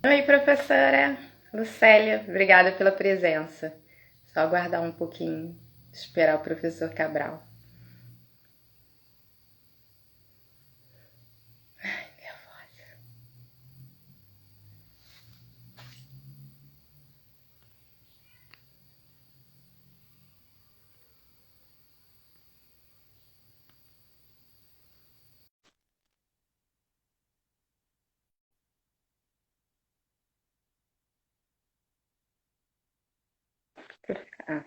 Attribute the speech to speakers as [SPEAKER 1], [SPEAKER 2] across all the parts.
[SPEAKER 1] Oi, professora Lucélia, obrigada pela presença. Só aguardar um pouquinho, esperar o professor Cabral. Ah.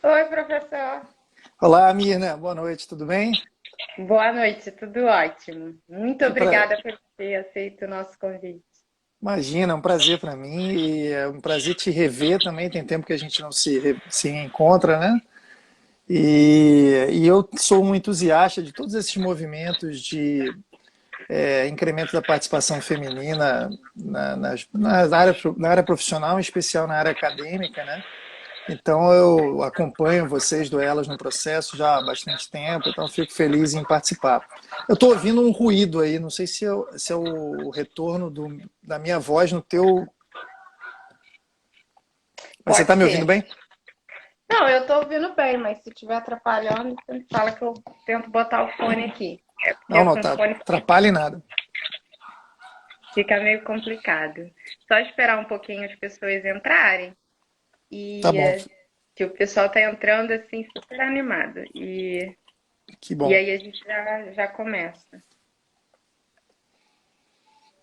[SPEAKER 1] Oi, professor.
[SPEAKER 2] Olá, Mirna. Boa noite, tudo bem?
[SPEAKER 1] Boa noite, tudo ótimo. Muito
[SPEAKER 2] Que pra...
[SPEAKER 1] obrigada por ter aceito o nosso convite.
[SPEAKER 2] Imagina, é um prazer para mim e é um prazer te rever também. Tem tempo que a gente não se encontra, né? E eu sou um entusiasta de todos esses movimentos de incremento da participação feminina na área profissional, em especial na área acadêmica, né? Então eu acompanho vocês do Elas no processo já há bastante tempo, então fico feliz em participar. Eu estou ouvindo um ruído aí, não sei se é o retorno da minha voz no teu. Mas você
[SPEAKER 1] Pode
[SPEAKER 2] está me ouvindo
[SPEAKER 1] ser.
[SPEAKER 2] bem?
[SPEAKER 1] Não, eu tô ouvindo bem, mas se estiver atrapalhando, você me fala que eu tento botar o fone aqui. É
[SPEAKER 2] Não,
[SPEAKER 1] porque
[SPEAKER 2] não,
[SPEAKER 1] com
[SPEAKER 2] tá.
[SPEAKER 1] fone
[SPEAKER 2] Atrapalha em nada.
[SPEAKER 1] fica meio complicado. Só esperar um pouquinho as pessoas entrarem
[SPEAKER 2] Tá
[SPEAKER 1] e
[SPEAKER 2] bom,
[SPEAKER 1] que o pessoal tá entrando assim super animado.
[SPEAKER 2] que
[SPEAKER 1] E
[SPEAKER 2] bom.
[SPEAKER 1] aí a gente já começa.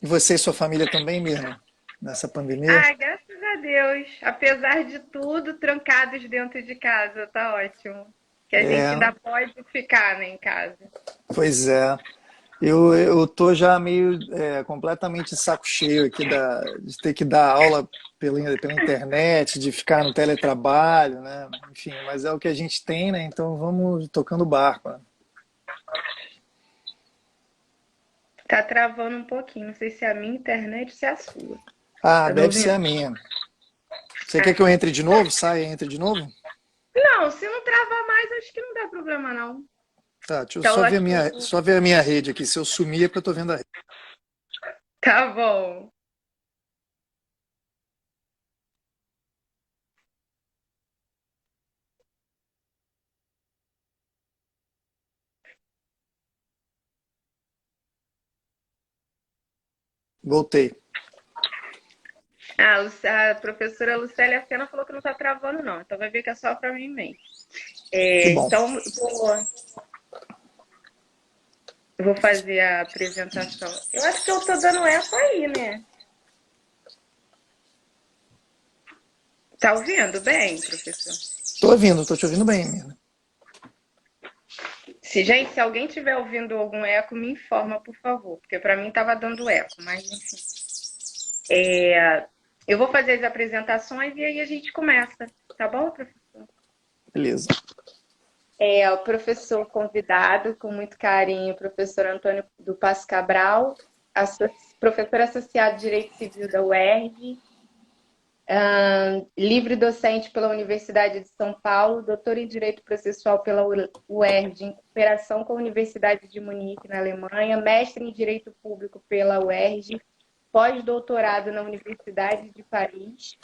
[SPEAKER 2] E você e sua família também, Mirna, nessa pandemia?
[SPEAKER 1] Ai, graças a Deus. Apesar de tudo, trancados dentro de casa, tá ótimo. Que a gente
[SPEAKER 2] É,
[SPEAKER 1] ainda pode ficar, né, em casa.
[SPEAKER 2] pois é. Eu tô já meio completamente de saco cheio aqui de ter que dar aula pela internet, de ficar no teletrabalho, né? Enfim, mas é o que a gente tem, né? Então vamos tocando o barco, né?
[SPEAKER 1] Tá travando um pouquinho. Não sei se é a minha internet ou se é a sua.
[SPEAKER 2] Ah,
[SPEAKER 1] Tá me
[SPEAKER 2] deve ser
[SPEAKER 1] ouvindo?
[SPEAKER 2] a minha. Você quer
[SPEAKER 1] Ah,
[SPEAKER 2] que eu entre de novo? Saia e entre de novo?
[SPEAKER 1] não, se não travar mais, acho que não dá problema, não.
[SPEAKER 2] Tá, deixa eu
[SPEAKER 1] Então,
[SPEAKER 2] só ver
[SPEAKER 1] acho que
[SPEAKER 2] só ver a minha rede aqui. Se eu sumir é porque eu tô vendo a rede.
[SPEAKER 1] tá bom.
[SPEAKER 2] Voltei.
[SPEAKER 1] A professora Lucélia Fena falou que não tá travando, não. Então vai ver que é só pra mim mesmo.
[SPEAKER 2] Que bom.
[SPEAKER 1] Então, vou fazer a apresentação. Eu acho que eu tô dando eco aí, né? Tá ouvindo bem, professor?
[SPEAKER 2] Tô ouvindo, tô te ouvindo bem, Mirna.
[SPEAKER 1] Gente, se alguém tiver ouvindo algum eco, me informa, por favor, porque para mim tava dando eco, mas enfim. Eu vou fazer as apresentações e aí a gente começa, tá bom, professor?
[SPEAKER 2] Beleza.
[SPEAKER 1] O professor convidado, com muito carinho, o professor Antônio do Passo Cabral, professor associado de Direito Civil da UERJ, livre docente pela Universidade de São Paulo, doutor em Direito Processual pela UERJ, em cooperação com a Universidade de Munique, na Alemanha, mestre em Direito Público pela UERJ, pós-doutorado na Universidade de Paris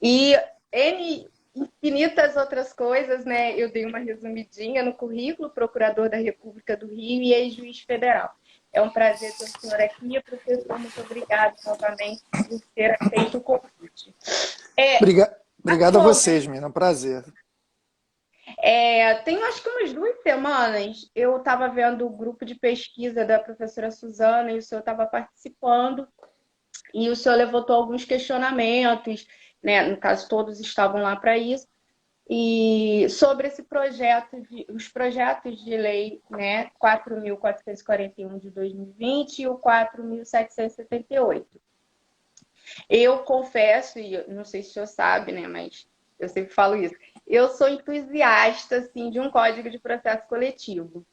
[SPEAKER 1] e N infinitas outras coisas, né? Eu dei uma resumidinha no currículo, procurador da República do Rio e ex-juiz federal. É um prazer ter o senhor aqui, professor. Muito obrigada novamente por ter aceito o convite. É,
[SPEAKER 2] Obrigado a vocês, Mirna. É um prazer.
[SPEAKER 1] tem acho que umas 2 semanas eu estava vendo o grupo de pesquisa da professora Suzana e o senhor estava participando e o senhor levantou alguns questionamentos, né? No caso, todos estavam lá para isso. E sobre esse projeto, os projetos de lei, né, 4.441 de 2020 e o 4.778. Eu confesso, e não sei se o senhor sabe, né, mas eu sempre falo isso, eu sou entusiasta assim, de um código de processo coletivo.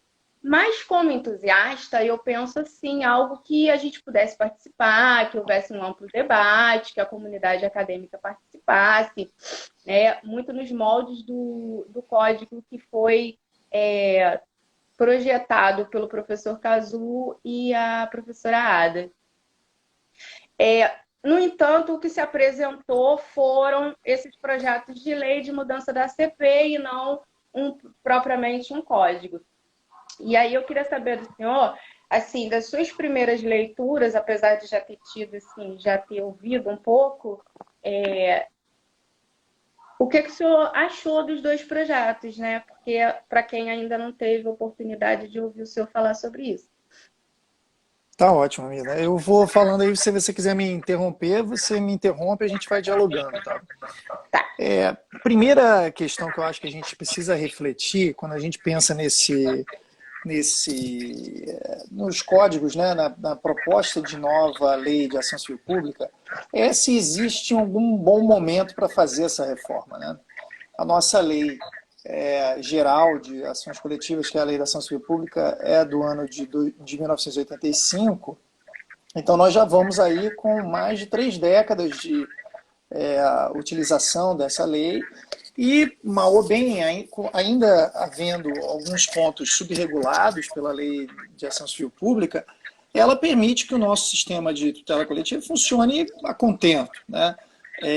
[SPEAKER 1] Mas, como entusiasta, eu penso assim, algo que a gente pudesse participar, que houvesse um amplo debate, que a comunidade acadêmica participasse, né? Muito nos moldes do código que foi projetado pelo professor Cazu e a professora Ada. No entanto, o que se apresentou foram esses projetos de lei de mudança da CP e não propriamente um código. E aí eu queria saber do senhor, assim, das suas primeiras leituras, apesar de já ter tido, assim, já ter ouvido um pouco, o que o senhor achou dos dois projetos, né? Porque para quem ainda não teve oportunidade de ouvir o senhor falar sobre isso.
[SPEAKER 2] Tá ótimo, amiga. Eu vou falando aí, se você quiser me interromper, você me interrompe, a gente vai dialogando, tá?
[SPEAKER 1] Tá.
[SPEAKER 2] A primeira questão que eu acho que a gente precisa refletir quando a gente pensa nos códigos, né, na proposta de nova lei de ação civil pública, é se existe algum bom momento para fazer essa reforma, né? A nossa lei geral de ações coletivas, que é a Lei da Ação Civil Pública, é do ano de 1985, então nós já vamos aí com mais de 3 décadas de utilização dessa lei e, mal ou bem, ainda havendo alguns pontos subregulados pela Lei de Ação Civil Pública, ela permite que o nosso sistema de tutela coletiva funcione a contento, né?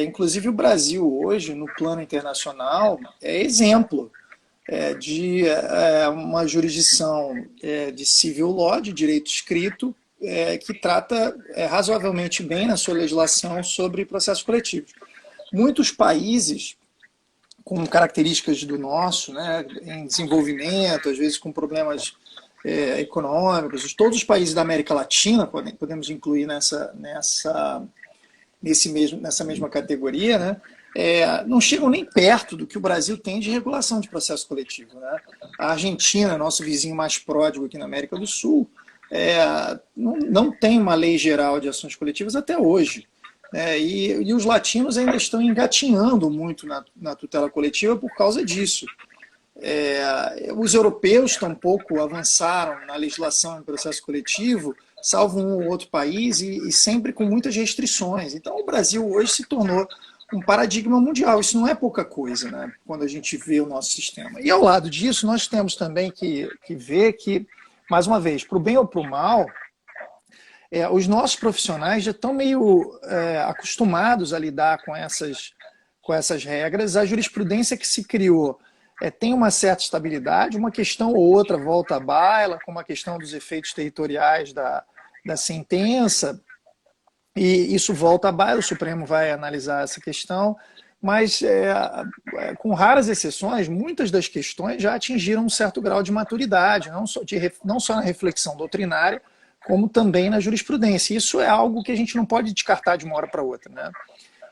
[SPEAKER 2] Inclusive o Brasil hoje, no plano internacional, é exemplo de uma jurisdição de civil law, de direito escrito, que trata razoavelmente bem na sua legislação sobre processos coletivos. Muitos países com características do nosso, né, em desenvolvimento, às vezes com problemas econômicos, todos os países da América Latina podemos incluir nessa mesma categoria, né, não chegam nem perto do que o Brasil tem de regulação de processo coletivo, né? A Argentina, nosso vizinho mais pródigo aqui na América do Sul, não tem uma lei geral de ações coletivas até hoje. E os latinos ainda estão engatinhando muito na tutela coletiva por causa disso. Os europeus tampouco avançaram na legislação em processo coletivo, salvo um ou outro país, e sempre com muitas restrições. Então, o Brasil hoje se tornou um paradigma mundial. Isso não é pouca coisa, né, quando a gente vê o nosso sistema. E, ao lado disso, nós temos também que ver que, mais uma vez, para o bem ou para o mal, os nossos profissionais já estão meio acostumados a lidar com essas regras. A jurisprudência que se criou tem uma certa estabilidade, uma questão ou outra volta à baila, como a questão dos efeitos territoriais da sentença, e isso volta à baila, o Supremo vai analisar essa questão, mas com raras exceções, muitas das questões já atingiram um certo grau de maturidade, não só na reflexão doutrinária, como também na jurisprudência. Isso é algo que a gente não pode descartar de uma hora para outra, né?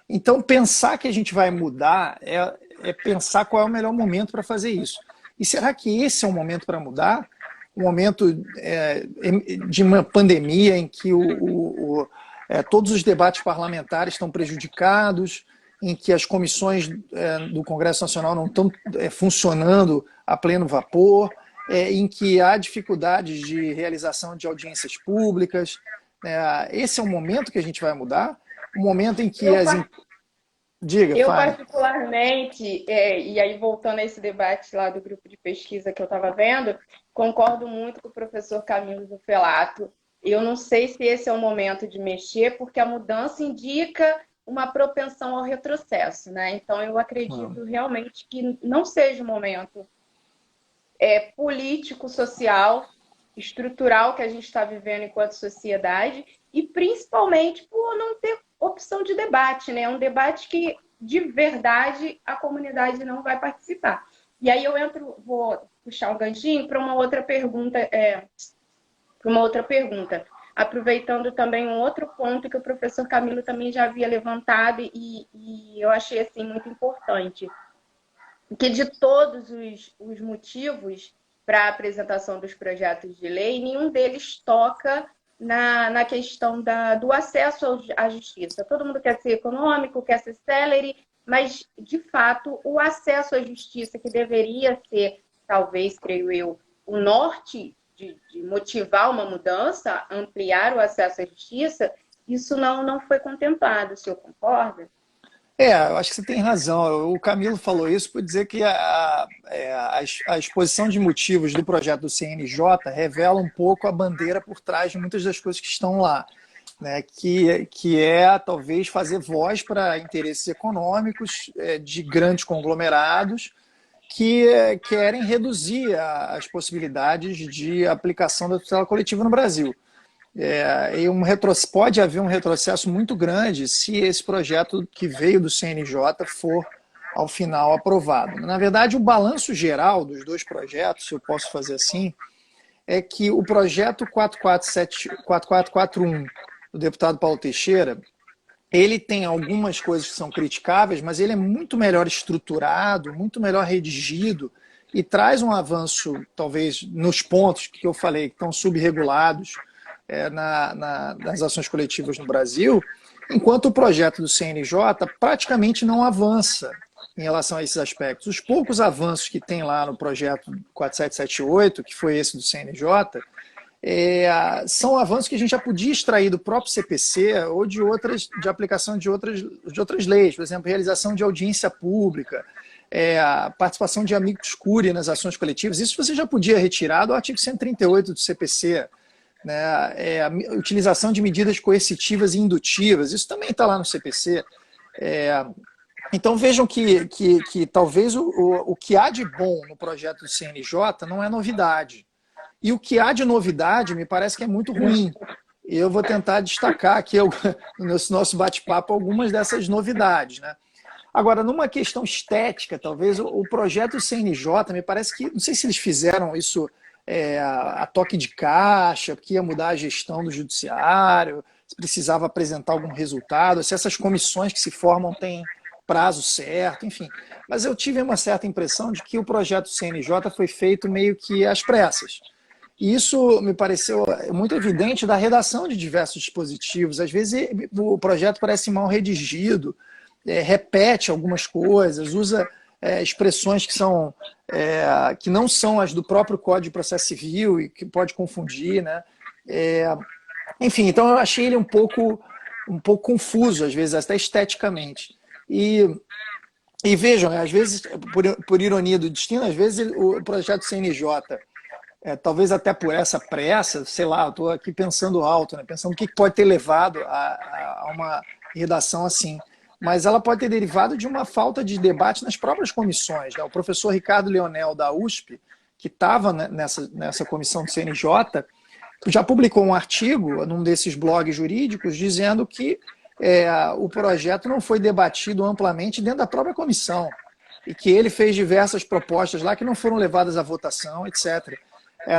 [SPEAKER 2] Então, pensar que a gente vai mudar é pensar qual é o melhor momento para fazer isso. E será que esse é o momento para mudar? Um momento de uma pandemia em que todos os debates parlamentares estão prejudicados, em que as comissões do Congresso Nacional não estão funcionando a pleno vapor, em que há dificuldades de realização de audiências públicas. Esse é o momento que a gente vai mudar? O momento em que Diga,
[SPEAKER 1] eu
[SPEAKER 2] fale.
[SPEAKER 1] particularmente, e aí voltando a esse debate lá do grupo de pesquisa que eu estava vendo, concordo muito com o professor Camilo Zufelato. Eu não sei se esse é o momento de mexer, porque a mudança indica uma propensão ao retrocesso, né? Então, eu acredito realmente que não seja o momento político, social, estrutural que a gente está vivendo enquanto sociedade, e principalmente por não ter opção de debate, né? Um debate que, de verdade, a comunidade não vai participar. E aí vou puxar um ganchinho para uma outra pergunta, aproveitando também um outro ponto que o professor Camilo também já havia levantado e eu achei assim muito importante, que de todos os motivos para a apresentação dos projetos de lei, nenhum deles toca na questão do acesso à justiça. Todo mundo quer ser econômico, quer ser célere, mas, de fato, o acesso à justiça, que deveria ser, talvez, creio eu, o norte de motivar uma mudança, ampliar o acesso à justiça, isso não foi contemplado. O senhor concorda?
[SPEAKER 2] Eu acho que você tem razão. O Camilo falou isso por dizer que a exposição de motivos do projeto do CNJ revela um pouco a bandeira por trás de muitas das coisas que estão lá, né? Que é talvez fazer voz para interesses econômicos de grandes conglomerados que querem reduzir as possibilidades de aplicação da tutela coletiva no Brasil. Pode haver um retrocesso muito grande se esse projeto que veio do CNJ for, ao final, aprovado. Na verdade, o balanço geral dos dois projetos, se eu posso fazer assim, é que o projeto 4441 do deputado Paulo Teixeira, ele tem algumas coisas que são criticáveis, mas ele é muito melhor estruturado, muito melhor redigido e traz um avanço, talvez, nos pontos que eu falei, que estão subregulados nas ações coletivas no Brasil, enquanto o projeto do CNJ praticamente não avança em relação a esses aspectos. Os poucos avanços que tem lá no projeto 4778, que foi esse do CNJ, são avanços que a gente já podia extrair do próprio CPC ou de aplicação de outras leis, por exemplo, realização de audiência pública, a participação de amicus curiae nas ações coletivas. Isso você já podia retirar do artigo 138 do CPC, né? A utilização de medidas coercitivas e indutivas, isso também está lá no CPC. Então vejam que talvez o que há de bom no projeto do CNJ não é novidade. E o que há de novidade me parece que é muito ruim. Eu vou tentar destacar aqui no nosso bate-papo algumas dessas novidades, né? Agora, numa questão estética, talvez o projeto CNJ, me parece que, não sei se eles fizeram isso a toque de caixa, porque ia mudar a gestão do judiciário, se precisava apresentar algum resultado, se essas comissões que se formam têm prazo certo, enfim. Mas eu tive uma certa impressão de que o projeto CNJ foi feito meio que às pressas. E isso me pareceu muito evidente da redação de diversos dispositivos. Às vezes o projeto parece mal redigido, repete algumas coisas, usa expressões que não são as do próprio Código de Processo Civil e que pode confundir, né? Enfim, então eu achei ele um pouco confuso, às vezes, até esteticamente. E vejam, às vezes, por ironia do destino, às vezes o projeto CNJ, talvez até por essa pressa, sei lá, eu estou aqui pensando alto, né? Pensando o que pode ter levado a uma redação assim. Mas ela pode ter derivado de uma falta de debate nas próprias comissões, né? O professor Ricardo Leonel, da USP, que estava nessa comissão do CNJ, já publicou um artigo num desses blogs jurídicos dizendo que o projeto não foi debatido amplamente dentro da própria comissão e que ele fez diversas propostas lá que não foram levadas à votação, etc.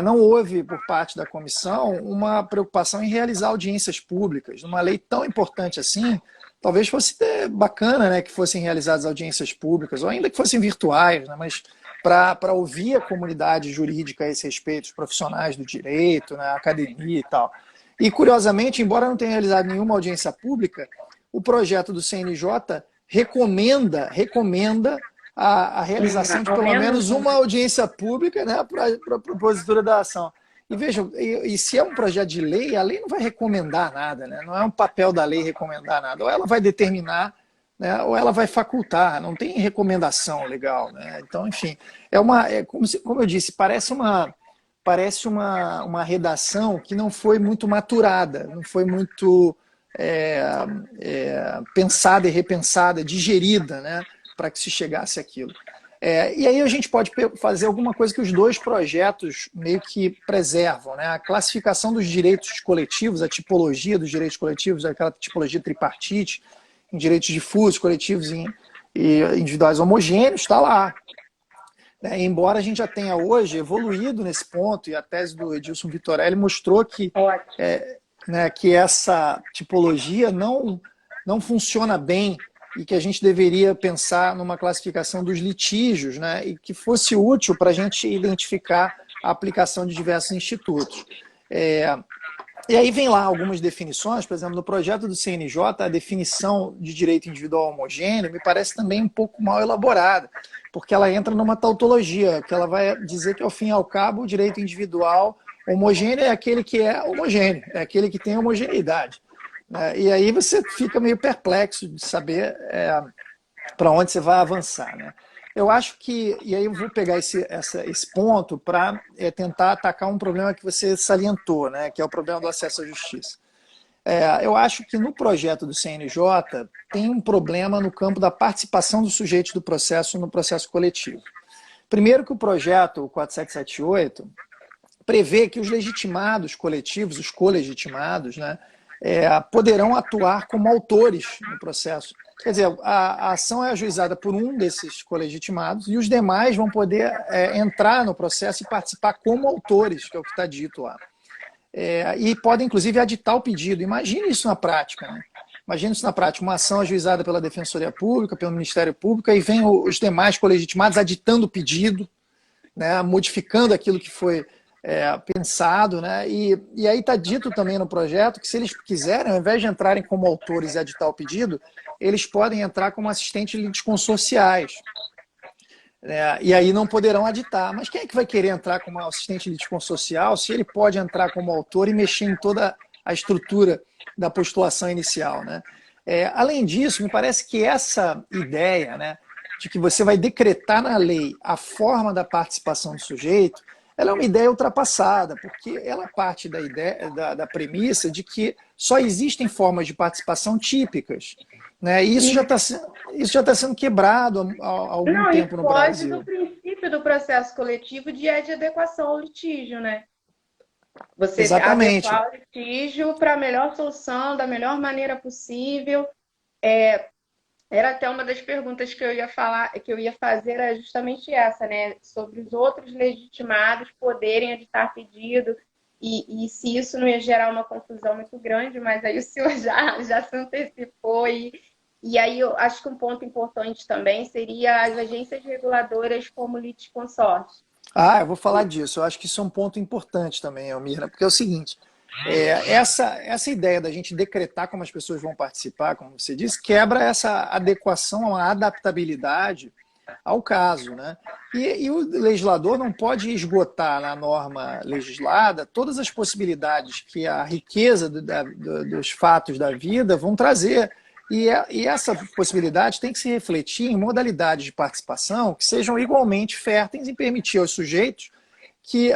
[SPEAKER 2] Não houve, por parte da comissão, uma preocupação em realizar audiências públicas. Numa lei tão importante assim, talvez fosse bacana, né, que fossem realizadas audiências públicas, ou ainda que fossem virtuais, né, mas para ouvir a comunidade jurídica a esse respeito, os profissionais do direito, né, a academia e tal. E, curiosamente, embora não tenha realizado nenhuma audiência pública, o projeto do CNJ recomenda a realização de pelo menos uma audiência pública, né, para a propositura da ação. E vejam, e se é um projeto de lei, a lei não vai recomendar nada, né? Não é um papel da lei recomendar nada. Ou ela vai determinar, né, ou ela vai facultar, não tem recomendação legal, né? Então, enfim, como eu disse, parece uma redação que não foi muito maturada, não foi muito pensada e repensada, digerida, né, para que se chegasse àquilo. E aí a gente pode fazer alguma coisa que os dois projetos meio que preservam, né? A classificação dos direitos coletivos, a tipologia dos direitos coletivos, aquela tipologia tripartite, em direitos difusos, coletivos e individuais homogêneos, está lá. Embora a gente já tenha hoje evoluído nesse ponto, e a tese do Edilson Vitorelli mostrou que essa tipologia não funciona bem e que a gente deveria pensar numa classificação dos litígios, né, e que fosse útil para a gente identificar a aplicação de diversos institutos. E aí vem lá algumas definições, por exemplo, no projeto do CNJ, a definição de direito individual homogêneo me parece também um pouco mal elaborada, porque ela entra numa tautologia, que ela vai dizer que, ao fim e ao cabo, o direito individual homogêneo é aquele que é homogêneo, é aquele que tem homogeneidade. E aí você fica meio perplexo de saber para onde você vai avançar, né? Eu acho que, e aí eu vou pegar esse ponto para tentar atacar um problema que você salientou, né, que é o problema do acesso à justiça. Eu acho que no projeto do CNJ tem um problema no campo da participação dos sujeitos do processo no processo coletivo. Primeiro que o projeto, o 4778, prevê que os legitimados coletivos, os colegitimados, né, poderão atuar como autores no processo. Quer dizer, a ação é ajuizada por um desses colegitimados e os demais vão poder entrar no processo e participar como autores, que é o que está dito lá. E podem, inclusive, aditar o pedido. Imagine isso na prática, né? Imagine isso na prática, uma ação ajuizada pela Defensoria Pública, pelo Ministério Público, e vem os demais colegitimados aditando o pedido, né, modificando aquilo que foi pensado, né? E aí está dito também no projeto que, se eles quiserem, ao invés de entrarem como autores e aditar o pedido, eles podem entrar como assistentes litisconsorciais. E aí não poderão aditar. Mas quem é que vai querer entrar como assistente litisconsorcial se ele pode entrar como autor e mexer em toda a estrutura da postulação inicial, né? Além disso, me parece que essa ideia, né, de que você vai decretar na lei a forma da participação do sujeito, ela é uma ideia ultrapassada, porque ela parte da ideia, da premissa de que só existem formas de participação típicas, né? E isso já está sendo quebrado há algum tempo no Brasil.
[SPEAKER 1] Não, e foge do princípio do processo coletivo de adequação ao litígio, né? Você
[SPEAKER 2] Exatamente.
[SPEAKER 1] adequar o litígio para a melhor solução, da melhor maneira possível. Era até uma das perguntas que eu ia fazer, era justamente essa, né? Sobre os outros legitimados poderem editar pedido e se isso não ia gerar uma confusão muito grande, mas aí o senhor já se antecipou e aí eu acho que um ponto importante também seria as agências reguladoras como litisconsorte.
[SPEAKER 2] Eu vou falar disso. Eu acho que isso é um ponto importante também, Elmira, porque é o seguinte, essa ideia da gente decretar como as pessoas vão participar, como você disse, quebra essa adequação, a adaptabilidade ao caso, né? E o legislador não pode esgotar na norma legislada todas as possibilidades que a riqueza dos fatos da vida vão trazer. E essa possibilidade tem que se refletir em modalidades de participação que sejam igualmente férteis em permitir aos sujeitos que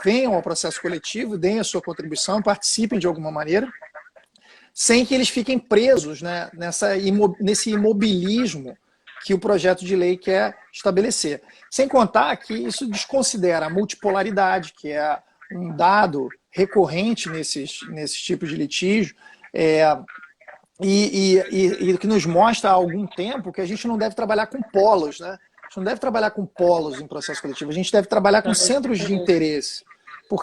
[SPEAKER 2] venham ao processo coletivo, deem a sua contribuição, participem de alguma maneira, sem que eles fiquem presos, né, nesse imobilismo que o projeto de lei quer estabelecer. Sem contar que isso desconsidera a multipolaridade, que é um dado recorrente nesses tipos de litígio, e que nos mostra há algum tempo que a gente não deve trabalhar com polos, né? A gente não deve trabalhar com polos em processo coletivo, a gente deve trabalhar com centros de interesse.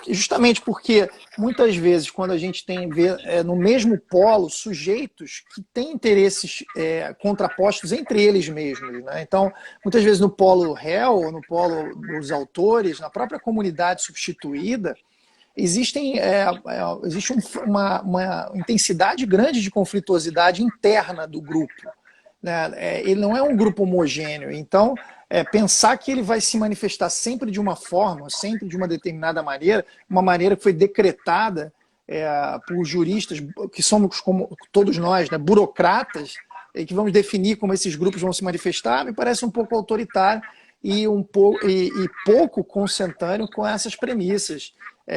[SPEAKER 2] Justamente porque, muitas vezes, quando a gente tem no mesmo polo sujeitos que têm interesses contrapostos entre eles mesmos, né? Então, muitas vezes no polo réu, no polo dos autores, na própria comunidade substituída, existe uma intensidade grande de conflituosidade interna do grupo, né? Ele não é um grupo homogêneo, então pensar que ele vai se manifestar sempre de uma forma, sempre de uma determinada maneira, uma maneira que foi decretada por juristas, que somos como todos nós, né, burocratas, e que vamos definir como esses grupos vão se manifestar, me parece um pouco autoritário e pouco consentâneo com essas premissas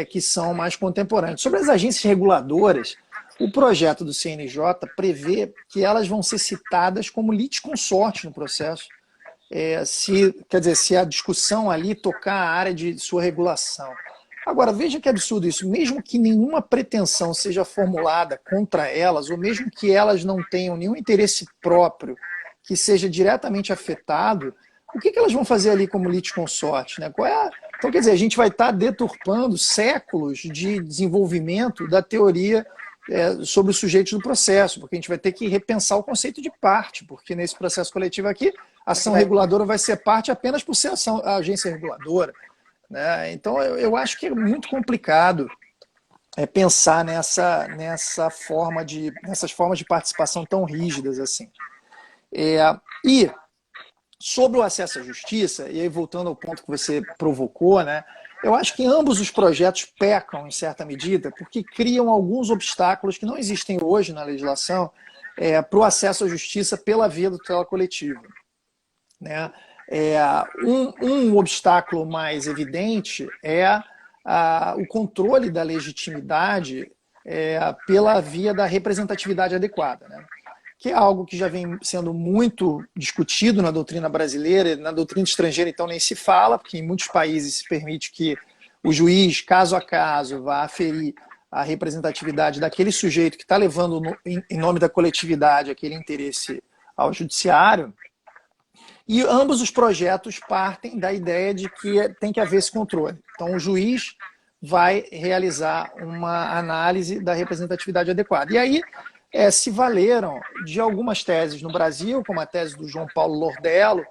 [SPEAKER 2] que são mais contemporâneas. Sobre as agências reguladoras, o projeto do CNJ prevê que elas vão ser citadas como litisconsorte no processo, se a discussão ali tocar a área de sua regulação. Agora, veja que absurdo isso. Mesmo que nenhuma pretensão seja formulada contra elas, ou mesmo que elas não tenham nenhum interesse próprio que seja diretamente afetado, o que elas vão fazer ali como litisconsorte, né? Então, quer dizer, a gente vai estar deturpando séculos de desenvolvimento da teoria sobre os sujeitos do processo, porque a gente vai ter que repensar o conceito de parte, porque nesse processo coletivo aqui, a ação reguladora vai ser parte apenas por ser a agência reguladora, né? Então, eu acho que é muito complicado pensar nessas formas de participação tão rígidas assim. E sobre o acesso à justiça, e aí voltando ao ponto que você provocou, né, Eu acho que ambos os projetos pecam, em certa medida, porque criam alguns obstáculos que não existem hoje na legislação para o acesso à justiça pela via do tutela coletiva. Né? Um obstáculo mais evidente é o controle da legitimidade pela via da representatividade adequada, né? Que é algo que já vem sendo muito discutido na doutrina brasileira, na doutrina estrangeira então nem se fala, porque em muitos países se permite que o juiz, caso a caso, vá aferir a representatividade daquele sujeito que está levando em nome da coletividade aquele interesse ao judiciário. E ambos os projetos partem da ideia de que tem que haver esse controle. Então o juiz vai realizar uma análise da representatividade adequada. E aí se valeram de algumas teses no Brasil, como a tese do João Paulo Lordello,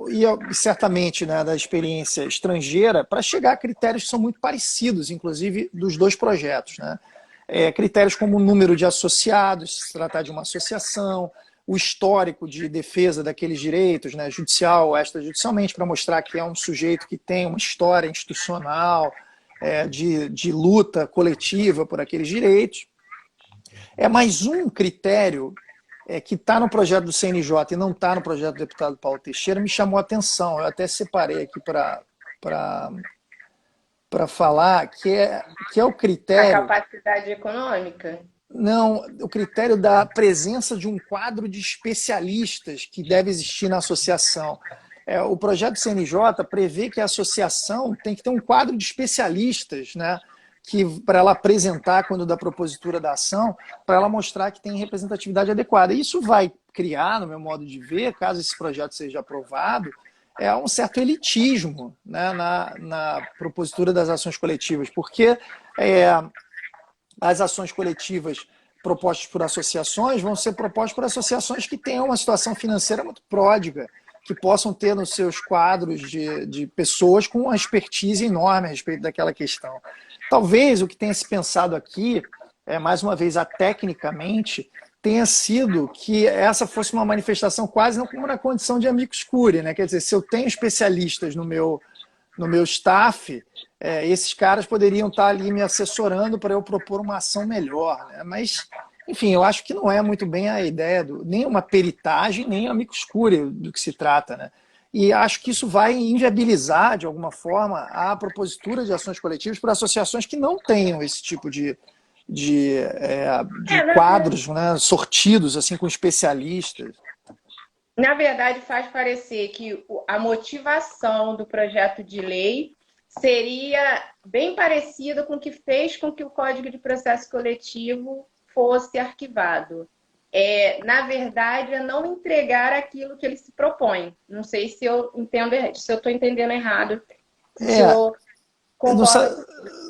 [SPEAKER 2] e certamente, né, da experiência estrangeira, para chegar a critérios que são muito parecidos, inclusive dos dois projetos. Né? Critérios como o número de associados, se tratar de uma associação, o histórico de defesa daqueles direitos, né, judicial ou extrajudicialmente, para mostrar que é um sujeito que tem uma história institucional, de luta coletiva por aqueles direitos. É mais um critério que está no projeto do CNJ e não está no projeto do deputado Paulo Teixeira, me chamou a atenção. Eu até separei aqui para falar, que é o critério...
[SPEAKER 1] A capacidade econômica?
[SPEAKER 2] Não, o critério da presença de um quadro de especialistas que deve existir na associação. O projeto do CNJ prevê que a associação tem que ter um quadro de especialistas, né, para ela apresentar quando da propositura da ação, para ela mostrar que tem representatividade adequada. Isso vai criar, no meu modo de ver, caso esse projeto seja aprovado, um certo elitismo, né, na propositura das ações coletivas, porque as ações coletivas propostas por associações vão ser propostas por associações que tenham uma situação financeira muito pródiga, que possam ter nos seus quadros de pessoas com uma expertise enorme a respeito daquela questão. Talvez o que tenha se pensado aqui, mais uma vez, tecnicamente, tenha sido que essa fosse uma manifestação quase não como na condição de amicus curiae, né? Quer dizer, se eu tenho especialistas no meu staff, esses caras poderiam estar ali me assessorando para eu propor uma ação melhor. Né? Mas, enfim, eu acho que não é muito bem a ideia, nem uma peritagem, nem amicus curiae do que se trata. Né? E acho que isso vai inviabilizar, de alguma forma, a propositura de ações coletivas por associações que não tenham esse tipo de quadros, né, sortidos assim, com especialistas.
[SPEAKER 1] Na verdade, faz parecer que a motivação do projeto de lei seria bem parecida com o que fez com que o Código de Processo Coletivo fosse arquivado. Na verdade, é não entregar aquilo que ele se propõe. Não sei se eu estou entendendo errado.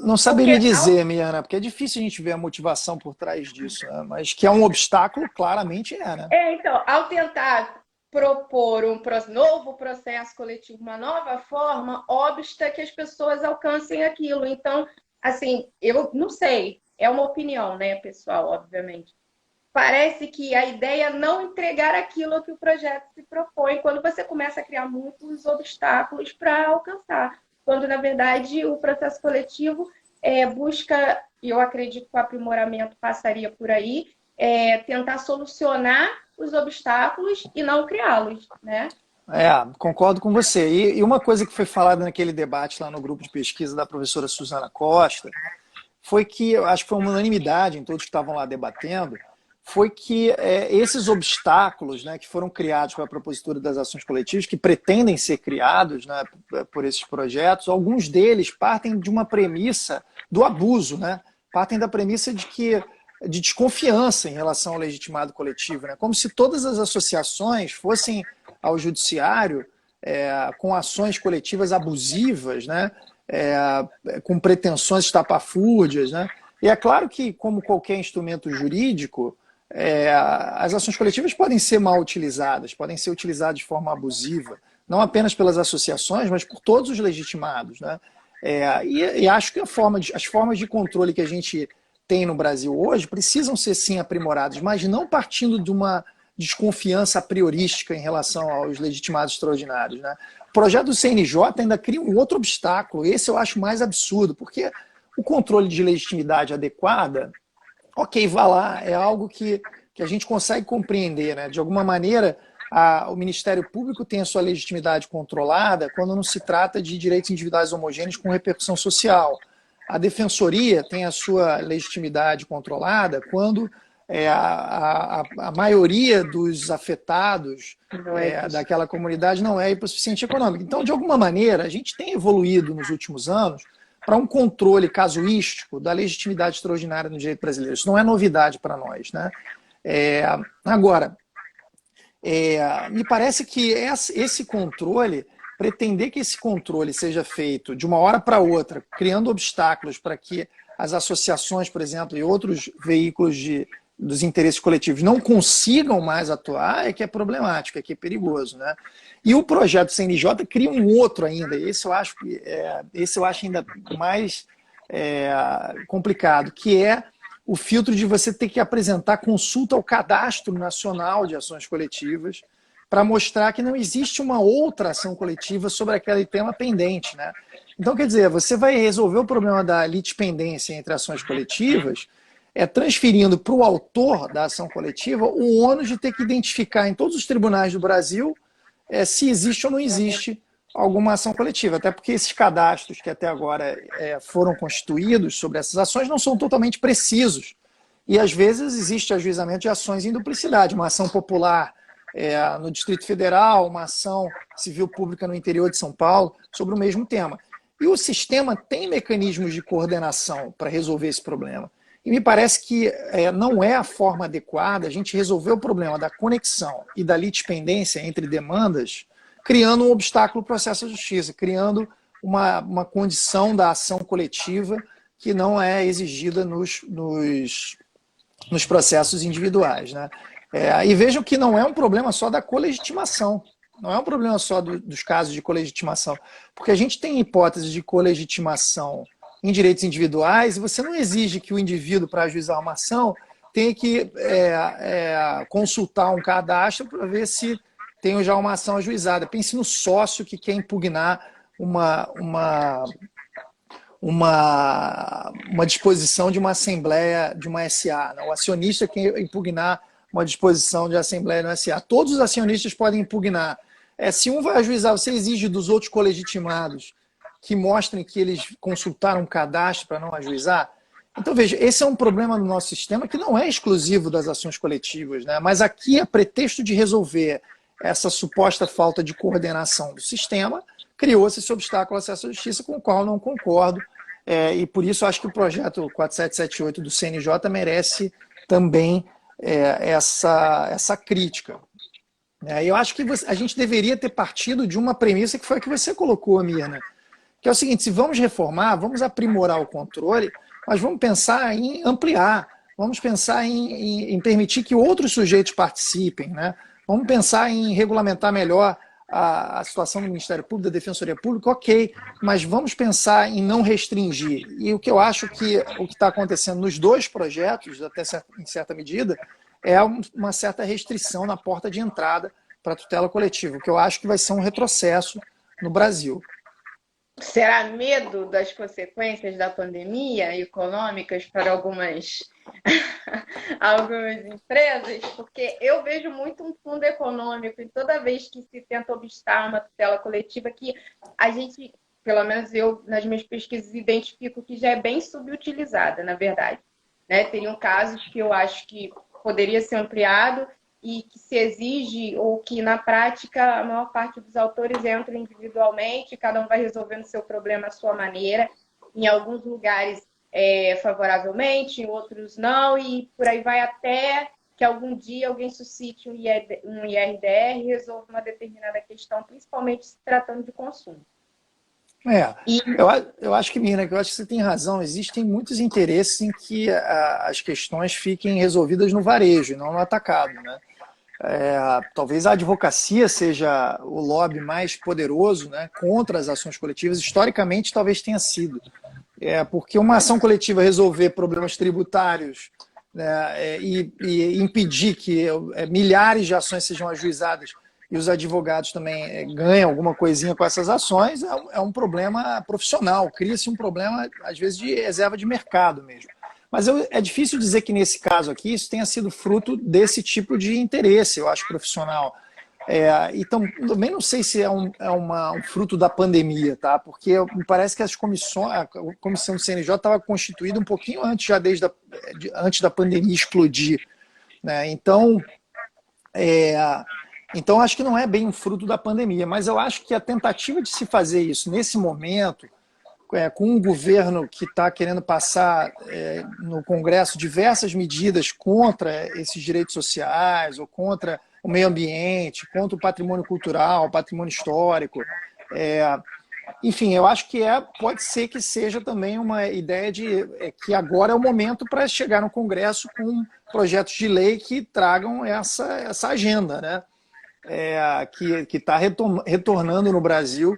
[SPEAKER 2] Não saberia dizer, Miana, porque é difícil a gente ver a motivação por trás disso, né? Mas que é um obstáculo, claramente né?
[SPEAKER 1] Então, ao tentar propor um novo processo coletivo, uma nova forma, obsta que as pessoas alcancem aquilo. Então, assim, eu não sei, é uma opinião, né, pessoal, obviamente. Parece que a ideia é não entregar aquilo que o projeto se propõe quando você começa a criar muitos obstáculos para alcançar. Quando, na verdade, o processo coletivo busca, e eu acredito que o aprimoramento passaria por aí, tentar solucionar os obstáculos e não criá-los, né?
[SPEAKER 2] Concordo com você. E uma coisa que foi falada naquele debate lá no grupo de pesquisa da professora Suzana Costa foi que, eu acho que foi uma unanimidade em todos que estavam lá debatendo, foi que esses obstáculos, né, que foram criados pela propositura das ações coletivas, que pretendem ser criados, né, por esses projetos, alguns deles partem de uma premissa do abuso, né? Partem da premissa de desconfiança em relação ao legitimado coletivo, né? Como se todas as associações fossem ao judiciário com ações coletivas abusivas, né? Com pretensões estapafúrdias, né? E é claro que, como qualquer instrumento jurídico, as ações coletivas podem ser mal utilizadas, podem ser utilizadas de forma abusiva, não apenas pelas associações, mas por todos os legitimados, né? E acho que as formas de controle que a gente tem no Brasil hoje precisam ser sim aprimoradas, mas não partindo de uma desconfiança a priorística em relação aos legitimados extraordinários, né? O projeto do CNJ ainda cria um outro obstáculo, esse eu acho mais absurdo, porque o controle de legitimidade adequada, ok, vá lá, é algo que a gente consegue compreender, né? De alguma maneira, o Ministério Público tem a sua legitimidade controlada quando não se trata de direitos individuais homogêneos com repercussão social. A Defensoria tem a sua legitimidade controlada quando a maioria dos afetados daquela comunidade não é hipossuficiente econômica. Então, de alguma maneira, a gente tem evoluído nos últimos anos para um controle casuístico da legitimidade extraordinária no direito brasileiro. Isso não é novidade para nós, né? Agora, me parece que esse controle, pretender que esse controle seja feito de uma hora para outra, criando obstáculos para que as associações, por exemplo, e outros veículos dos interesses coletivos não consigam mais atuar, é que é problemático, é que é perigoso, né? E o projeto CNJ cria um outro ainda, esse eu acho ainda mais complicado, que é o filtro de você ter que apresentar consulta ao Cadastro Nacional de Ações Coletivas para mostrar que não existe uma outra ação coletiva sobre aquele tema pendente, né? Então, quer dizer, você vai resolver o problema da litispendência entre ações coletivas transferindo para o autor da ação coletiva o ônus de ter que identificar em todos os tribunais do Brasil se existe ou não existe alguma ação coletiva, até porque esses cadastros que até agora foram constituídos sobre essas ações não são totalmente precisos. E às vezes existe ajuizamento de ações em duplicidade, uma ação popular no Distrito Federal, uma ação civil pública no interior de São Paulo, sobre o mesmo tema. E o sistema tem mecanismos de coordenação para resolver esse problema. E me parece que não é a forma adequada a gente resolver o problema da conexão e da litispendência entre demandas criando um obstáculo ao processo de justiça, criando uma condição da ação coletiva que não é exigida nos processos individuais, né? E vejam que não é um problema só da colegitimação, não é um problema só dos casos de colegitimação, porque a gente tem hipóteses de colegitimação em direitos individuais e você não exige que o indivíduo, para ajuizar uma ação, tenha que consultar um cadastro para ver se tem já uma ação ajuizada. Pense no sócio que quer impugnar uma disposição de uma assembleia, de uma SA. Né? O acionista quer impugnar uma disposição de assembleia no SA. Todos os acionistas podem impugnar. Se um vai ajuizar, você exige dos outros colegitimados que mostrem que eles consultaram um cadastro para não ajuizar? Então, veja, esse é um problema no nosso sistema que não é exclusivo das ações coletivas, né? Mas aqui, a pretexto de resolver essa suposta falta de coordenação do sistema, criou-se esse obstáculo ao acesso à justiça, com o qual não concordo, e por isso acho que o projeto 4778 do CNJ merece também essa crítica. Eu acho que a gente deveria ter partido de uma premissa que foi a que você colocou, Mirna, que é o seguinte: se vamos reformar, vamos aprimorar o controle, mas vamos pensar em ampliar, vamos pensar em permitir que outros sujeitos participem, né? Vamos pensar em regulamentar melhor a situação do Ministério Público, da Defensoria Pública, ok, mas vamos pensar em não restringir. E o que eu acho que o que está acontecendo nos dois projetos, até em certa medida, é uma certa restrição na porta de entrada para a tutela coletiva, o que eu acho que vai ser um retrocesso no Brasil.
[SPEAKER 1] Será medo das consequências da pandemia econômicas para algumas empresas? Porque eu vejo muito um fundo econômico e toda vez que se tenta obstar uma tutela coletiva que a gente, pelo menos eu, nas minhas pesquisas, identifico que já é bem subutilizada, na verdade. Né? Teriam casos que eu acho que poderia ser ampliado e que se exige, ou que na prática a maior parte dos autores entram individualmente, cada um vai resolvendo seu problema à sua maneira, em alguns lugares favoravelmente, em outros não, e por aí vai até que algum dia alguém suscite um IRDR e resolva uma determinada questão, principalmente se tratando de consumo.
[SPEAKER 2] Eu acho que, Mirna, eu acho que você tem razão. Existem muitos interesses em que as questões fiquem resolvidas no varejo e não no atacado, né? Talvez a advocacia seja o lobby mais poderoso, né, contra as ações coletivas. Historicamente, talvez tenha sido. Porque uma ação coletiva resolver problemas tributários né, e impedir que milhares de ações sejam ajuizadas e os advogados também ganham alguma coisinha com essas ações, é um problema profissional, cria-se um problema, às vezes, de reserva de mercado mesmo. Mas é difícil dizer que, nesse caso aqui, isso tenha sido fruto desse tipo de interesse, eu acho, profissional. Então, também não sei se um fruto da pandemia, tá? Porque me parece que a comissão do CNJ estava constituída um pouquinho antes, já antes da pandemia explodir, né? Então, acho que não é bem um fruto da pandemia, mas eu acho que a tentativa de se fazer isso nesse momento, com um governo que está querendo passar no Congresso diversas medidas contra esses direitos sociais ou contra o meio ambiente, contra o patrimônio cultural, o patrimônio histórico. Enfim, eu acho que pode ser que seja também uma ideia de que agora é o momento para chegar no Congresso com projetos de lei que tragam essa agenda, né? Que está retornando no Brasil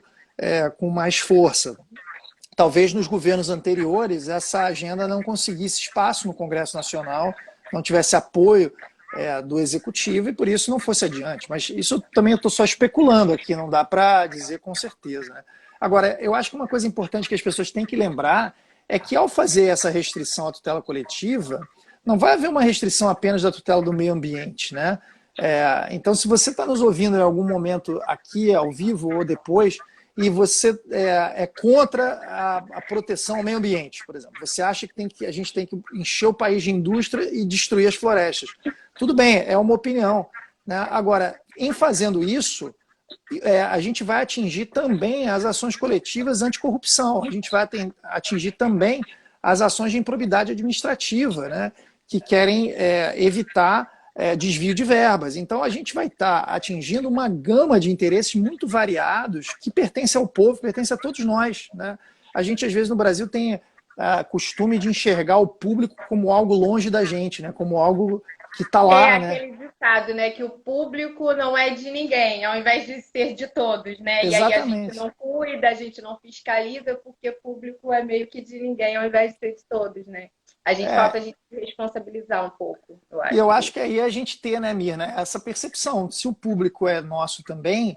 [SPEAKER 2] com mais força. Talvez nos governos anteriores essa agenda não conseguisse espaço no Congresso Nacional, não tivesse apoio do Executivo e por isso não fosse adiante. Mas isso também eu estou só especulando aqui, não dá para dizer com certeza, né? Agora, eu acho que uma coisa importante que as pessoas têm que lembrar é que ao fazer essa restrição à tutela coletiva, não vai haver uma restrição apenas da tutela do meio ambiente, né? Então, se você está nos ouvindo em algum momento aqui, ao vivo ou depois, e você é contra a proteção ao meio ambiente, por exemplo, você acha que a gente tem que encher o país de indústria e destruir as florestas. Tudo bem, é uma opinião, né? Agora, em fazendo isso, a gente vai atingir também as ações coletivas anticorrupção, a gente vai atingir também as ações de improbidade administrativa, né? Que querem evitar desvio de verbas. Então, a gente vai estar atingindo uma gama de interesses muito variados que pertence ao povo, pertence a todos nós, né? A gente, às vezes, no Brasil tem costume de enxergar o público como algo longe da gente, né? Como algo que está lá, né?
[SPEAKER 1] Aquele ditado, né? Que o público não é de ninguém, ao invés de ser de todos, né? E aí a gente
[SPEAKER 2] Exatamente.
[SPEAKER 1] não cuida, a gente não fiscaliza, porque público é meio que de ninguém, ao invés de ser de todos, né? Falta a gente se responsabilizar um pouco, eu
[SPEAKER 2] E
[SPEAKER 1] acho.
[SPEAKER 2] eu acho que aí a gente ter, né, Mirna, essa percepção. Se o público é nosso também,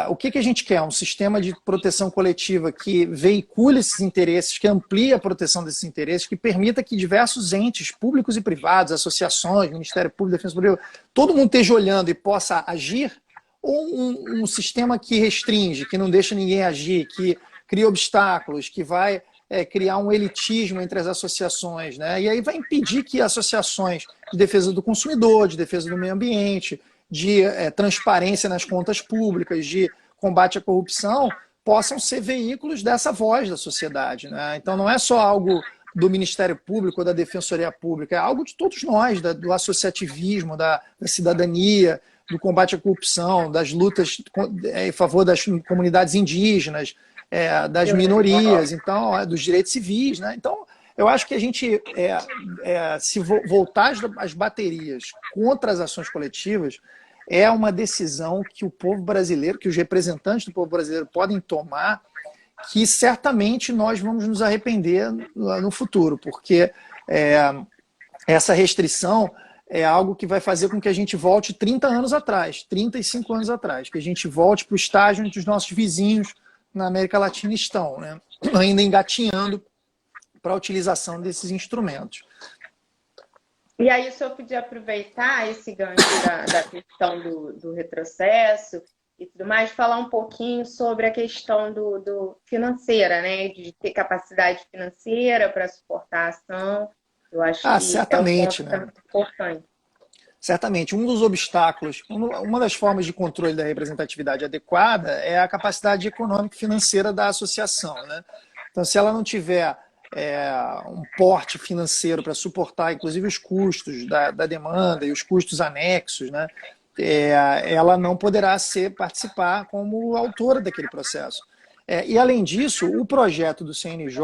[SPEAKER 2] o que a gente quer? Um sistema de proteção coletiva que veicule esses interesses, que amplie a proteção desses interesses, que permita que diversos entes públicos e privados, associações, Ministério Público, Defesa Pública, todo mundo esteja olhando e possa agir, ou um sistema que restringe, que não deixa ninguém agir, que cria obstáculos, que vai criar um elitismo entre as associações, né? E aí vai impedir que associações de defesa do consumidor, de defesa do meio ambiente, de transparência nas contas públicas, de combate à corrupção, possam ser veículos dessa voz da sociedade, né? Então não é só algo do Ministério Público ou da Defensoria Pública, é algo de todos nós, do associativismo, da cidadania, do combate à corrupção, das lutas em favor das comunidades indígenas, das minorias, então, dos direitos civis, né? Então, eu acho que a gente, se voltar às baterias contra as ações coletivas, é uma decisão que o povo brasileiro, que os representantes do povo brasileiro podem tomar, que certamente nós vamos nos arrepender no futuro, porque essa restrição é algo que vai fazer com que a gente volte 30 anos atrás, 35 anos atrás, que a gente volte para o estágio onde os nossos vizinhos na América Latina estão, né? Ainda engatinhando para a utilização desses instrumentos.
[SPEAKER 1] E aí, se eu podia aproveitar esse gancho da questão do retrocesso e tudo mais, falar um pouquinho sobre a questão do financeira, né? De ter capacidade financeira para suportar a ação. Eu acho que
[SPEAKER 2] certamente,
[SPEAKER 1] é um ponto muito importante.
[SPEAKER 2] Certamente. Um dos obstáculos, uma das formas de controle da representatividade adequada é a capacidade econômica e financeira da associação, né? Então, se ela não tiver um porte financeiro para suportar, inclusive, os custos da demanda e os custos anexos, né? Ela não poderá participar como autora daquele processo. E, além disso, o projeto do CNJ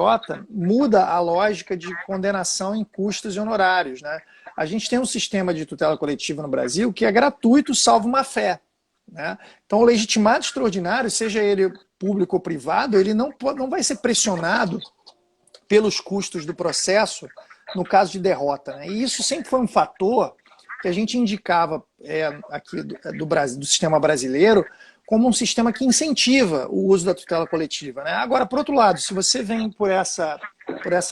[SPEAKER 2] muda a lógica de condenação em custos e honorários, né? A gente tem um sistema de tutela coletiva no Brasil que é gratuito, salvo má fé, né? Então, o legitimado extraordinário, seja ele público ou privado, ele não vai ser pressionado pelos custos do processo no caso de derrota, né? E isso sempre foi um fator que a gente indicava aqui do Brasil, do sistema brasileiro, como um sistema que incentiva o uso da tutela coletiva, né? Agora, por outro lado, se você vem por essa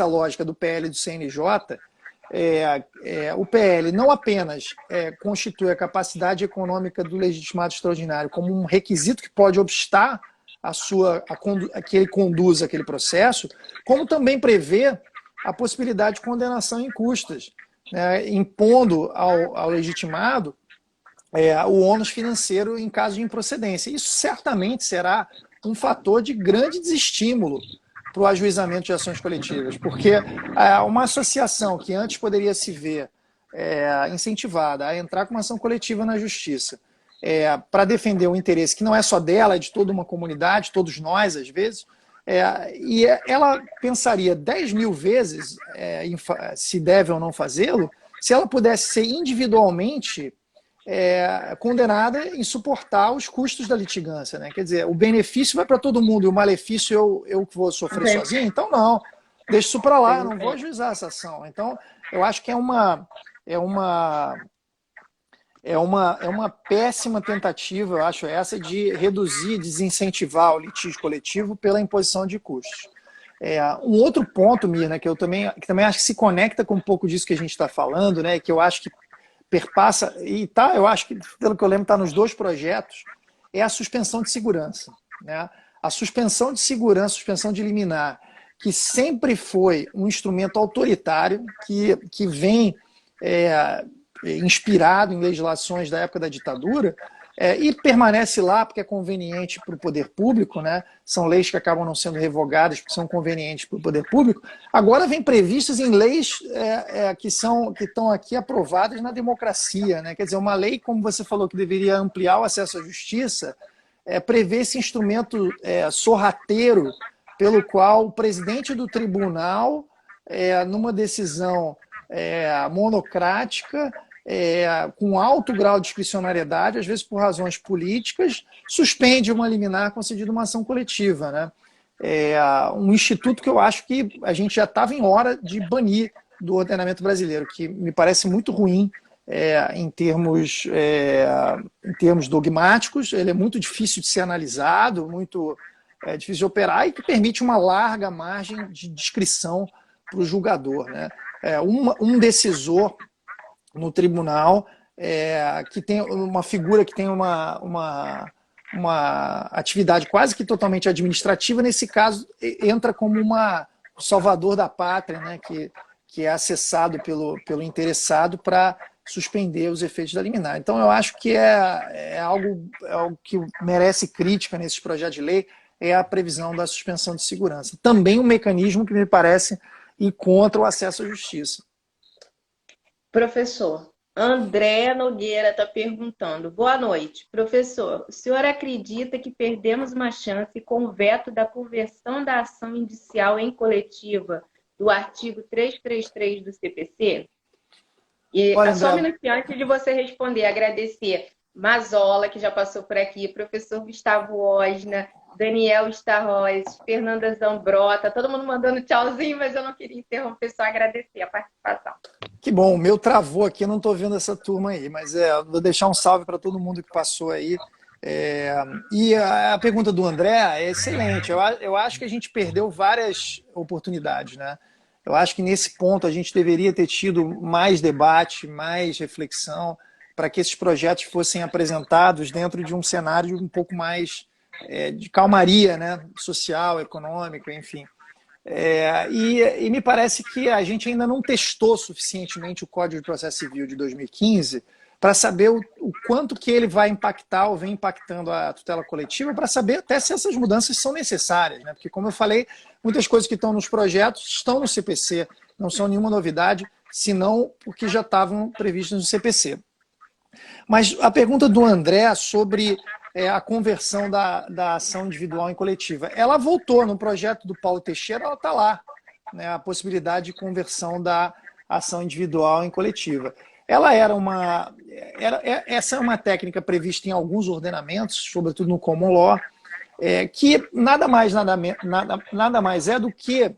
[SPEAKER 2] lógica do PL e do CNJ, o PL não apenas constitui a capacidade econômica do legitimado extraordinário como um requisito que pode obstar que ele conduza aquele processo, como também prevê a possibilidade de condenação em custas, né, impondo ao legitimado o ônus financeiro em caso de improcedência. Isso certamente será um fator de grande desestímulo para o ajuizamento de ações coletivas, porque uma associação que antes poderia se ver incentivada a entrar com uma ação coletiva na justiça para defender um interesse que não é só dela, é de toda uma comunidade, todos nós, às vezes, e ela pensaria 10 mil vezes se deve ou não fazê-lo, se ela pudesse ser individualmente condenada em suportar os custos da litigância, né? Quer dizer, o benefício vai para todo mundo e o malefício eu que vou sofrer sozinho, então não, deixa isso para lá, não vou ajuizar essa ação. Então, eu acho que é uma péssima tentativa, eu acho essa, de reduzir, desincentivar o litígio coletivo pela imposição de custos. Um outro ponto, Mirna, que também acho que se conecta com um pouco disso que a gente está falando, né, que eu acho que perpassa, eu acho que, pelo que eu lembro, está nos dois projetos, é a suspensão de segurança, né? A suspensão de segurança, suspensão de liminar, que sempre foi um instrumento autoritário, que vem inspirado em legislações da época da ditadura, e permanece lá porque é conveniente para o poder público, né? São leis que acabam não sendo revogadas porque são convenientes para o poder público. Agora vem previstas em leis que estão aqui aprovadas na democracia, né? Quer dizer, uma lei, como você falou, que deveria ampliar o acesso à justiça, prevê esse instrumento sorrateiro pelo qual o presidente do tribunal, numa decisão monocrática, com alto grau de discricionariedade, às vezes por razões políticas, suspende uma liminar concedida uma ação coletiva, né? Um instituto que eu acho que a gente já estava em hora de banir do ordenamento brasileiro, que me parece muito ruim em termos dogmáticos, ele é muito difícil de ser analisado, muito difícil de operar e que permite uma larga margem de discrição para o julgador, né? Um decisor no tribunal, que tem uma figura que tem uma atividade quase que totalmente administrativa, nesse caso entra como o salvador da pátria, né, que é acessado pelo interessado para suspender os efeitos da liminar. Então eu acho que é algo que merece crítica nesses projetos de lei, é a previsão da suspensão de segurança. Também um mecanismo que me parece ir contra o acesso à justiça.
[SPEAKER 1] Professor, André Nogueira está perguntando. Boa noite. Professor, o senhor acredita que perdemos uma chance com o veto da conversão da ação indicial em coletiva do artigo 333 do CPC? E só um minutinho antes de você responder, agradecer Mazola, que já passou por aqui, professor Gustavo Osna, Daniel Starros, Fernanda Zambrota, todo mundo mandando tchauzinho, mas eu não queria interromper, só agradecer a participação.
[SPEAKER 2] Que bom, o meu travou aqui, eu não estou vendo essa turma aí, mas vou deixar um salve para todo mundo que passou aí. E a pergunta do André é excelente, eu acho que a gente perdeu várias oportunidades, né? Eu acho que nesse ponto a gente deveria ter tido mais debate, mais reflexão, para que esses projetos fossem apresentados dentro de um cenário um pouco mais de calmaria, né? Social, econômico, enfim. E me parece que a gente ainda não testou suficientemente o Código de Processo Civil de 2015 para saber o quanto que ele vai impactar ou vem impactando a tutela coletiva, para saber até se essas mudanças são necessárias, né? Porque, como eu falei, muitas coisas que estão nos projetos estão no CPC, não são nenhuma novidade, senão porque já estavam previstas no CPC. Mas a pergunta do André sobre a conversão da ação individual em coletiva, ela voltou no projeto do Paulo Teixeira, ela está lá, né, a possibilidade de conversão da ação individual em coletiva. Essa é uma técnica prevista em alguns ordenamentos, sobretudo no Common Law, que nada mais é do que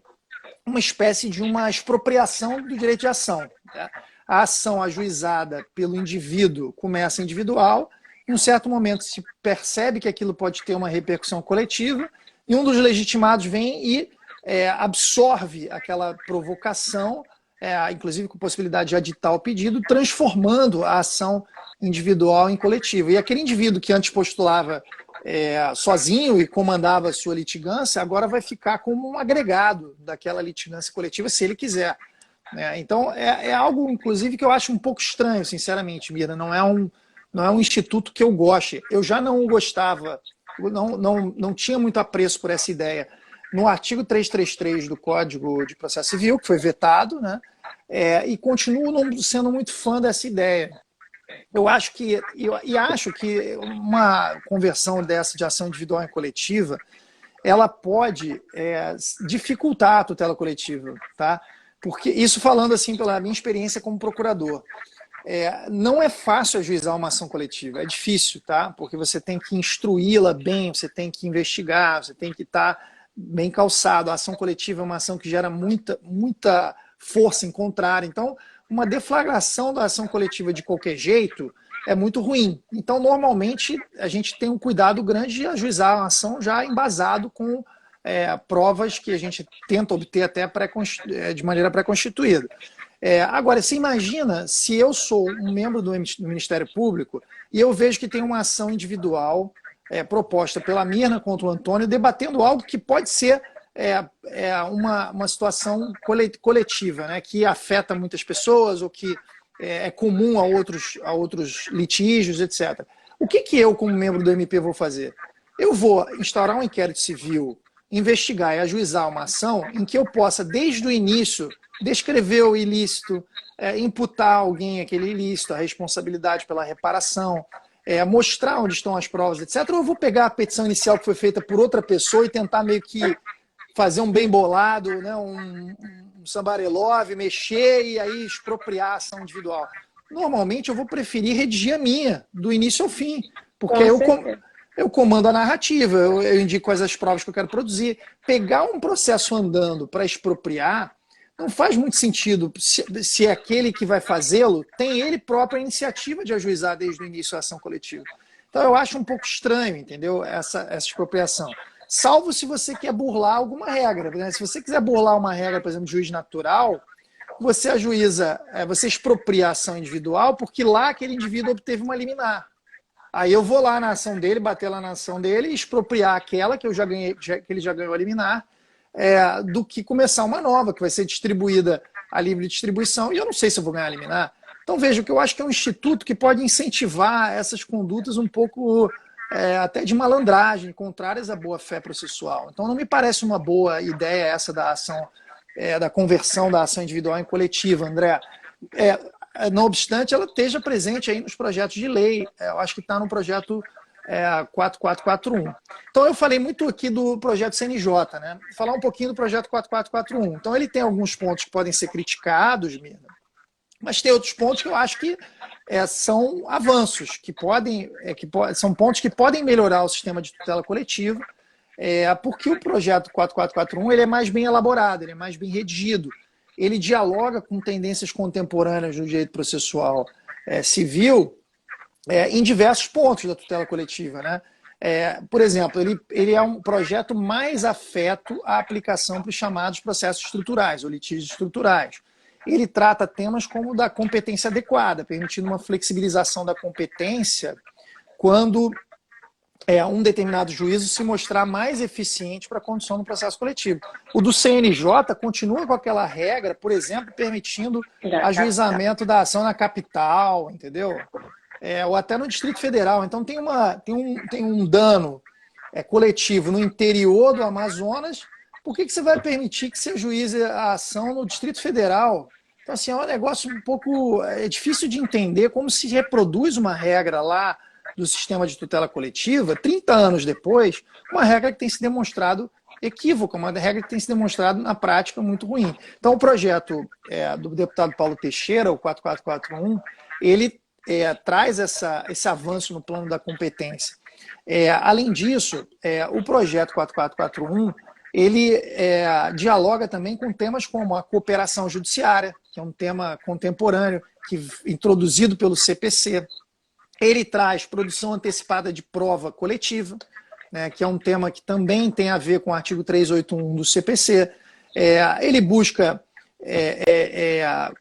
[SPEAKER 2] uma espécie de uma expropriação do direito de ação. Né? A ação ajuizada pelo indivíduo começa individual, em um certo momento se percebe que aquilo pode ter uma repercussão coletiva, e um dos legitimados vem e absorve aquela provocação, inclusive com possibilidade de aditar o pedido, transformando a ação individual em coletiva. E aquele indivíduo que antes postulava sozinho e comandava a sua litigância, agora vai ficar como um agregado daquela litigância coletiva, se ele quiser. Então, é algo, inclusive, que eu acho um pouco estranho, sinceramente, Mira. Não é um instituto que eu goste. Eu já não gostava, não tinha muito apreço por essa ideia. No artigo 333 do Código de Processo Civil, que foi vetado, né? E continuo não sendo muito fã dessa ideia. Eu acho que uma conversão dessa de ação individual em coletiva, ela pode dificultar a tutela coletiva, tá? Porque isso falando assim pela minha experiência como procurador. Não é fácil ajuizar uma ação coletiva, é difícil, tá? Porque você tem que instruí-la bem, você tem que investigar, você tem que estar bem calçado. A ação coletiva é uma ação que gera muita força em contrário. Então, uma deflagração da ação coletiva de qualquer jeito é muito ruim. Então, normalmente, a gente tem um cuidado grande de ajuizar uma ação já embasado com provas que a gente tenta obter até de maneira pré-constituída. Agora, você imagina se eu sou um membro do Ministério Público e eu vejo que tem uma ação individual proposta pela Mirna contra o Antônio, debatendo algo que pode ser uma situação coletiva, né, que afeta muitas pessoas ou que é comum a outros litígios, etc. O que eu, como membro do MP, vou fazer? Eu vou instaurar um inquérito civil, investigar e ajuizar uma ação em que eu possa, desde o início, descrever o ilícito, imputar a alguém aquele ilícito, a responsabilidade pela reparação, mostrar onde estão as provas, etc. Ou eu vou pegar a petição inicial que foi feita por outra pessoa e tentar meio que fazer um bem bolado, né, um sambarelove, mexer e aí expropriar a ação individual. Normalmente eu vou preferir redigir a minha, do início ao fim, porque eu comando a narrativa, eu indico quais as provas que eu quero produzir. Pegar um processo andando para expropriar não faz muito sentido se aquele que vai fazê-lo tem ele própria a iniciativa de ajuizar desde o início a ação coletiva. Então eu acho um pouco estranho, entendeu, essa expropriação. Salvo se você quer burlar alguma regra. Né? Se você quiser burlar uma regra, por exemplo, de juiz natural, você ajuiza, você expropria a ação individual porque lá aquele indivíduo obteve uma liminar. Aí eu vou lá na ação dele, bater lá na ação dele e expropriar aquela que eu já ganhei, que ele já ganhou a liminar, do que começar uma nova, que vai ser distribuída a livre distribuição, e eu não sei se eu vou ganhar a liminar. Então veja que eu acho que é um instituto que pode incentivar essas condutas um pouco até de malandragem, contrárias à boa-fé processual. Então não me parece uma boa ideia essa da ação, da conversão da ação individual em coletiva, André. Não obstante, ela esteja presente aí nos projetos de lei. Eu acho que está no projeto 4441. Então eu falei muito aqui do projeto CNJ, né? Vou falar um pouquinho do projeto 4441. Então ele tem alguns pontos que podem ser criticados, Mirna, mas tem outros pontos que eu acho que são avanços, são pontos que podem melhorar o sistema de tutela coletiva, porque o projeto 4441 ele é mais bem elaborado, ele é mais bem redigido, ele dialoga com tendências contemporâneas do direito processual civil em diversos pontos da tutela coletiva, né? Por exemplo, ele é um projeto mais afeto à aplicação para os chamados processos estruturais, ou litígios estruturais. Ele trata temas como da competência adequada, permitindo uma flexibilização da competência quando um determinado juízo se mostrar mais eficiente para a condução do processo coletivo. O do CNJ continua com aquela regra, por exemplo, permitindo ajuizamento da ação na capital, entendeu? Ou até no Distrito Federal. Então tem um dano coletivo no interior do Amazonas. Por que você vai permitir que você ajuize a ação no Distrito Federal? Então, assim, é um negócio um pouco difícil de entender como se reproduz uma regra lá do sistema de tutela coletiva, 30 anos depois, uma regra que tem se demonstrado equívoca, uma regra que tem se demonstrado na prática muito ruim. Então, o projeto do deputado Paulo Teixeira, o 4441, ele traz esse avanço no plano da competência. Além disso, o projeto 4441 ele dialoga também com temas como a cooperação judiciária, que é um tema contemporâneo, introduzido pelo CPC. Ele traz produção antecipada de prova coletiva, né, que é um tema que também tem a ver com o artigo 381 do CPC. Ele busca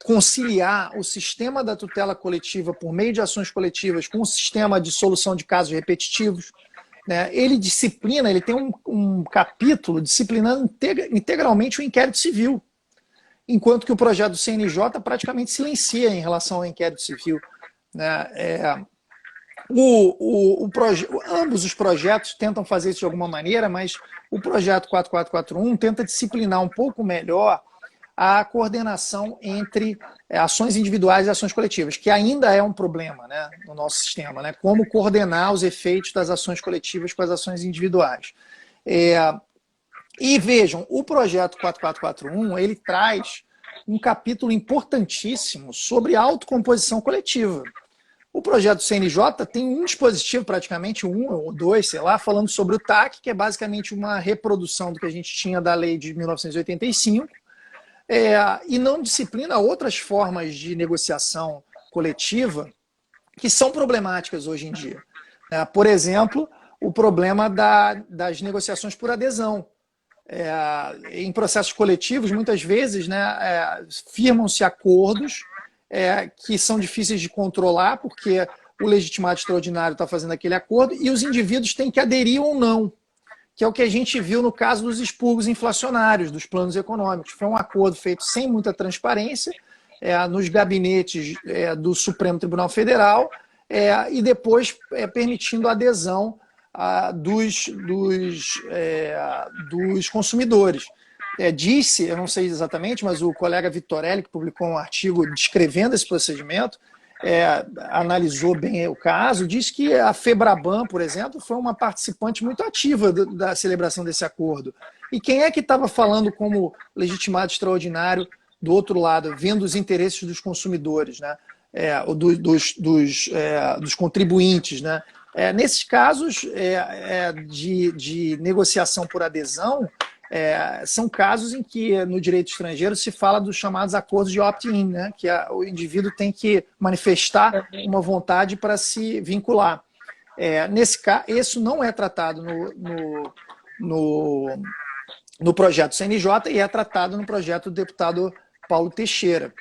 [SPEAKER 2] conciliar o sistema da tutela coletiva por meio de ações coletivas com o sistema de solução de casos repetitivos. Né? Ele tem um capítulo disciplinando integralmente o inquérito civil, enquanto que o projeto do CNJ praticamente silencia em relação ao inquérito civil. Né? Ambos os projetos tentam fazer isso de alguma maneira, mas o projeto 4441 tenta disciplinar um pouco melhor a coordenação entre ações individuais e ações coletivas, que ainda é um problema, né, no nosso sistema, né? Como coordenar os efeitos das ações coletivas com as ações individuais. E vejam, o projeto 4441, ele traz um capítulo importantíssimo sobre autocomposição coletiva. O projeto do CNJ tem um dispositivo, praticamente um ou dois, sei lá, falando sobre o TAC, que é basicamente uma reprodução do que a gente tinha da lei de 1985, e não disciplina outras formas de negociação coletiva que são problemáticas hoje em dia. Por exemplo, o problema das negociações por adesão. Em processos coletivos, muitas vezes, né, firmam-se acordos que são difíceis de controlar, porque o legitimado extraordinário está fazendo aquele acordo e os indivíduos têm que aderir ou não, que é o que a gente viu no caso dos expurgos inflacionários, dos planos econômicos. Foi um acordo feito sem muita transparência, nos gabinetes do Supremo Tribunal Federal, e depois permitindo a adesão dos consumidores. Disse, eu não sei exatamente, mas o colega Vitorelli, que publicou um artigo descrevendo esse procedimento, analisou bem o caso, disse que a Febraban, por exemplo, foi uma participante muito ativa da celebração desse acordo. E quem é que estava falando como legitimado extraordinário do outro lado, vendo os interesses dos consumidores, né? Dos contribuintes, né? Nesses casos de negociação por adesão, são casos em que no direito estrangeiro se fala dos chamados acordos de opt-in, né? Que o indivíduo tem que manifestar uma vontade para se vincular. Nesse caso, isso não é tratado no projeto CNJ e é tratado no projeto do deputado Paulo Teixeira.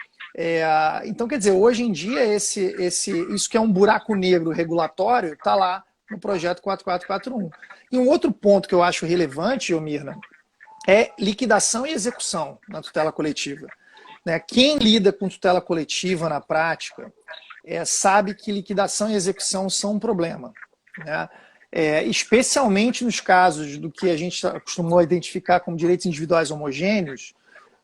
[SPEAKER 2] Então, quer dizer, hoje em dia, isso que é um buraco negro regulatório está lá no projeto 4441. E um outro ponto que eu acho relevante, Mirna, é liquidação e execução na tutela coletiva. Quem lida com tutela coletiva na prática sabe que liquidação e execução são um problema. Né? Especialmente nos casos do que a gente acostumou a identificar como direitos individuais homogêneos,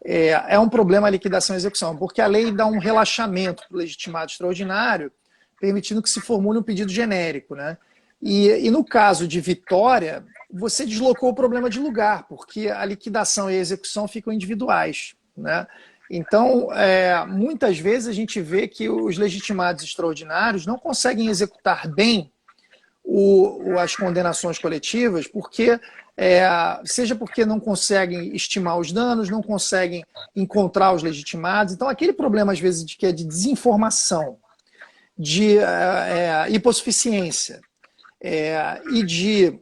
[SPEAKER 2] é um problema a liquidação e execução, porque a lei dá um relaxamento para o legitimado extraordinário, permitindo que se formule um pedido genérico. Né? E no caso de Vitória, você deslocou o problema de lugar, porque a liquidação e a execução ficam individuais. Né? Então, muitas vezes a gente vê que os legitimados extraordinários não conseguem executar bem as condenações coletivas, seja porque não conseguem estimar os danos, não conseguem encontrar os legitimados. Então, aquele problema, às vezes, que é de desinformação, de hipossuficiência, e de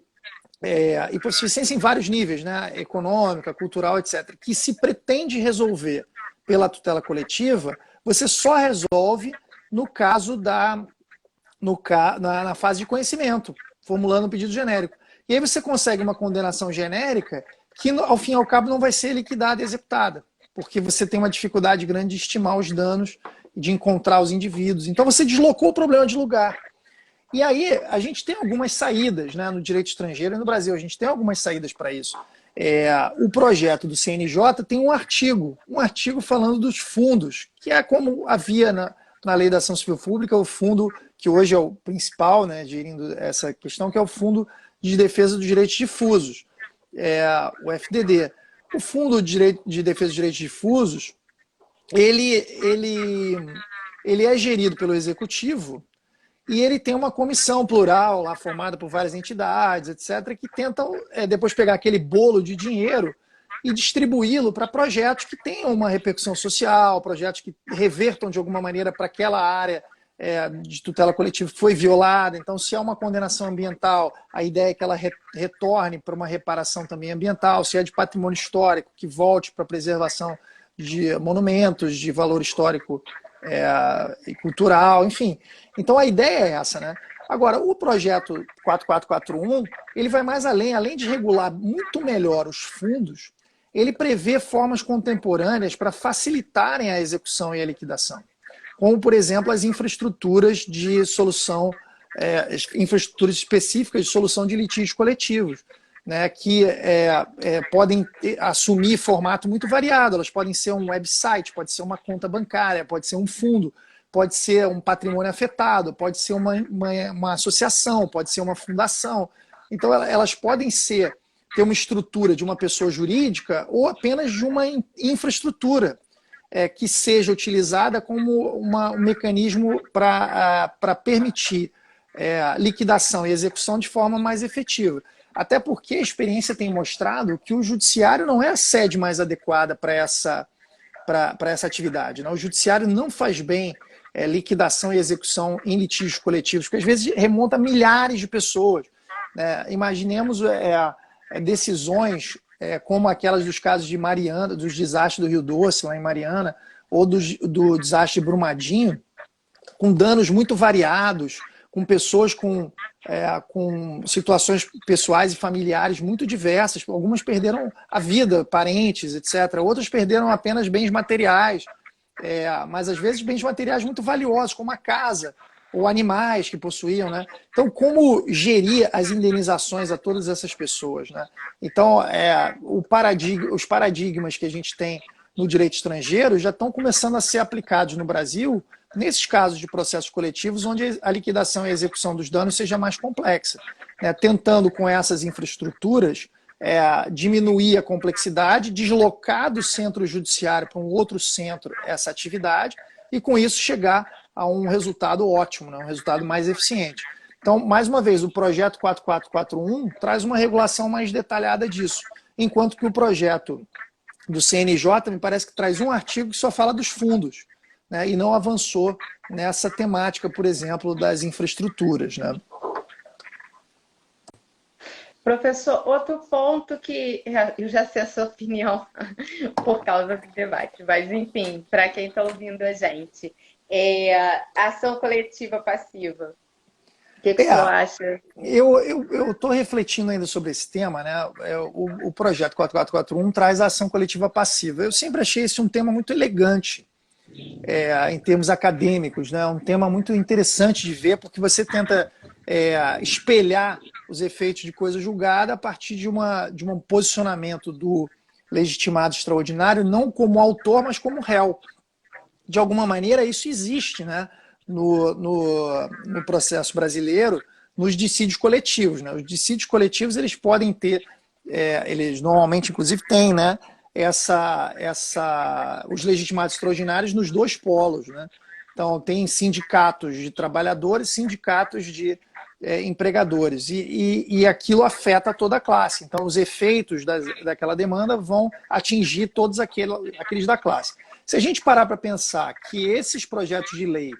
[SPEAKER 2] hipossuficiência em vários níveis, né? Econômica, cultural, etc., que se pretende resolver pela tutela coletiva, você só resolve no caso na fase de conhecimento, formulando um pedido genérico. E aí você consegue uma condenação genérica que, ao fim e ao cabo, não vai ser liquidada e executada, porque você tem uma dificuldade grande de estimar os danos, de encontrar os indivíduos. Então você deslocou o problema de lugar. E aí a gente tem algumas saídas, né, no direito estrangeiro e no Brasil. A gente tem algumas saídas para isso. O projeto do CNJ tem um artigo falando dos fundos, que é como havia na Lei da Ação Civil Pública, o fundo que hoje é o principal, né, gerindo essa questão, que é o Fundo de Defesa dos Direitos Difusos, o FDD. O Fundo de Defesa dos Direitos Difusos, ele é gerido pelo Executivo e ele tem uma comissão plural lá formada por várias entidades, etc., que tentam depois pegar aquele bolo de dinheiro e distribuí-lo para projetos que tenham uma repercussão social, projetos que revertam de alguma maneira para aquela área de tutela coletiva que foi violada. Então, se há uma condenação ambiental, a ideia é que ela retorne para uma reparação também ambiental. Se é de patrimônio histórico, que volte para a preservação de monumentos de valor histórico e cultural, enfim. Então, a ideia é essa, né? Agora, o projeto 4441, ele vai mais além de regular muito melhor os fundos, ele prevê formas contemporâneas para facilitarem a execução e a liquidação, como, por exemplo, as infraestruturas de solução, infraestruturas específicas de solução de litígios coletivos, né, que podem assumir formato muito variado. Elas podem ser um website, pode ser uma conta bancária, pode ser um fundo, pode ser um patrimônio afetado, pode ser uma associação, pode ser uma fundação. Então, elas podem ter uma estrutura de uma pessoa jurídica ou apenas de uma infraestrutura que seja utilizada como um mecanismo para permitir liquidação e execução de forma mais efetiva. Até porque a experiência tem mostrado que o judiciário não é a sede mais adequada para essa atividade, né? O judiciário não faz bem liquidação e execução em litígios coletivos, porque às vezes remonta a milhares de pessoas, né? Imaginemos decisões como aquelas dos casos de Mariana, dos desastres do Rio Doce, lá em Mariana, ou do desastre de Brumadinho, com danos muito variados, com pessoas com situações pessoais e familiares muito diversas. Algumas perderam a vida, parentes, etc. Outras perderam apenas bens materiais, mas às vezes bens materiais muito valiosos, como a casa ou animais que possuíam, né? Então, como gerir as indenizações a todas essas pessoas, né? Então, os paradigmas que a gente tem no direito estrangeiro já estão começando a ser aplicados no Brasil nesses casos de processos coletivos onde a liquidação e a execução dos danos seja mais complexa, né? Tentando com essas infraestruturas diminuir a complexidade, deslocar do centro judiciário para um outro centro essa atividade e com isso chegar a um resultado ótimo, né? Um resultado mais eficiente. Então, mais uma vez, o projeto 4441 traz uma regulação mais detalhada disso, enquanto que o projeto do CNJ me parece que traz um artigo que só fala dos fundos, né? E não avançou nessa temática, por exemplo, das infraestruturas, né?
[SPEAKER 1] Professor, outro ponto que eu já sei a sua opinião por causa do debate, mas enfim, para quem está ouvindo a gente, ação coletiva passiva. O que o senhor acha?
[SPEAKER 2] Eu estou refletindo ainda sobre esse tema, né? O projeto 4441 traz a ação coletiva passiva. Eu sempre achei esse um tema muito elegante em termos acadêmicos, né? Um tema muito interessante de ver, porque você tenta espelhar os efeitos de coisa julgada a partir de um posicionamento do legitimado extraordinário, não como autor, mas como réu. De alguma maneira, isso existe, né? No processo brasileiro, nos dissídios coletivos, né? Os dissídios coletivos, eles podem ter, eles normalmente, inclusive, têm, né? Os legitimados extraordinários nos dois polos, né? Então, tem sindicatos de trabalhadores, sindicatos de empregadores, e aquilo afeta toda a classe. Então, os efeitos daquela demanda vão atingir todos aqueles da classe. Se a gente parar para pensar que esses projetos de lei,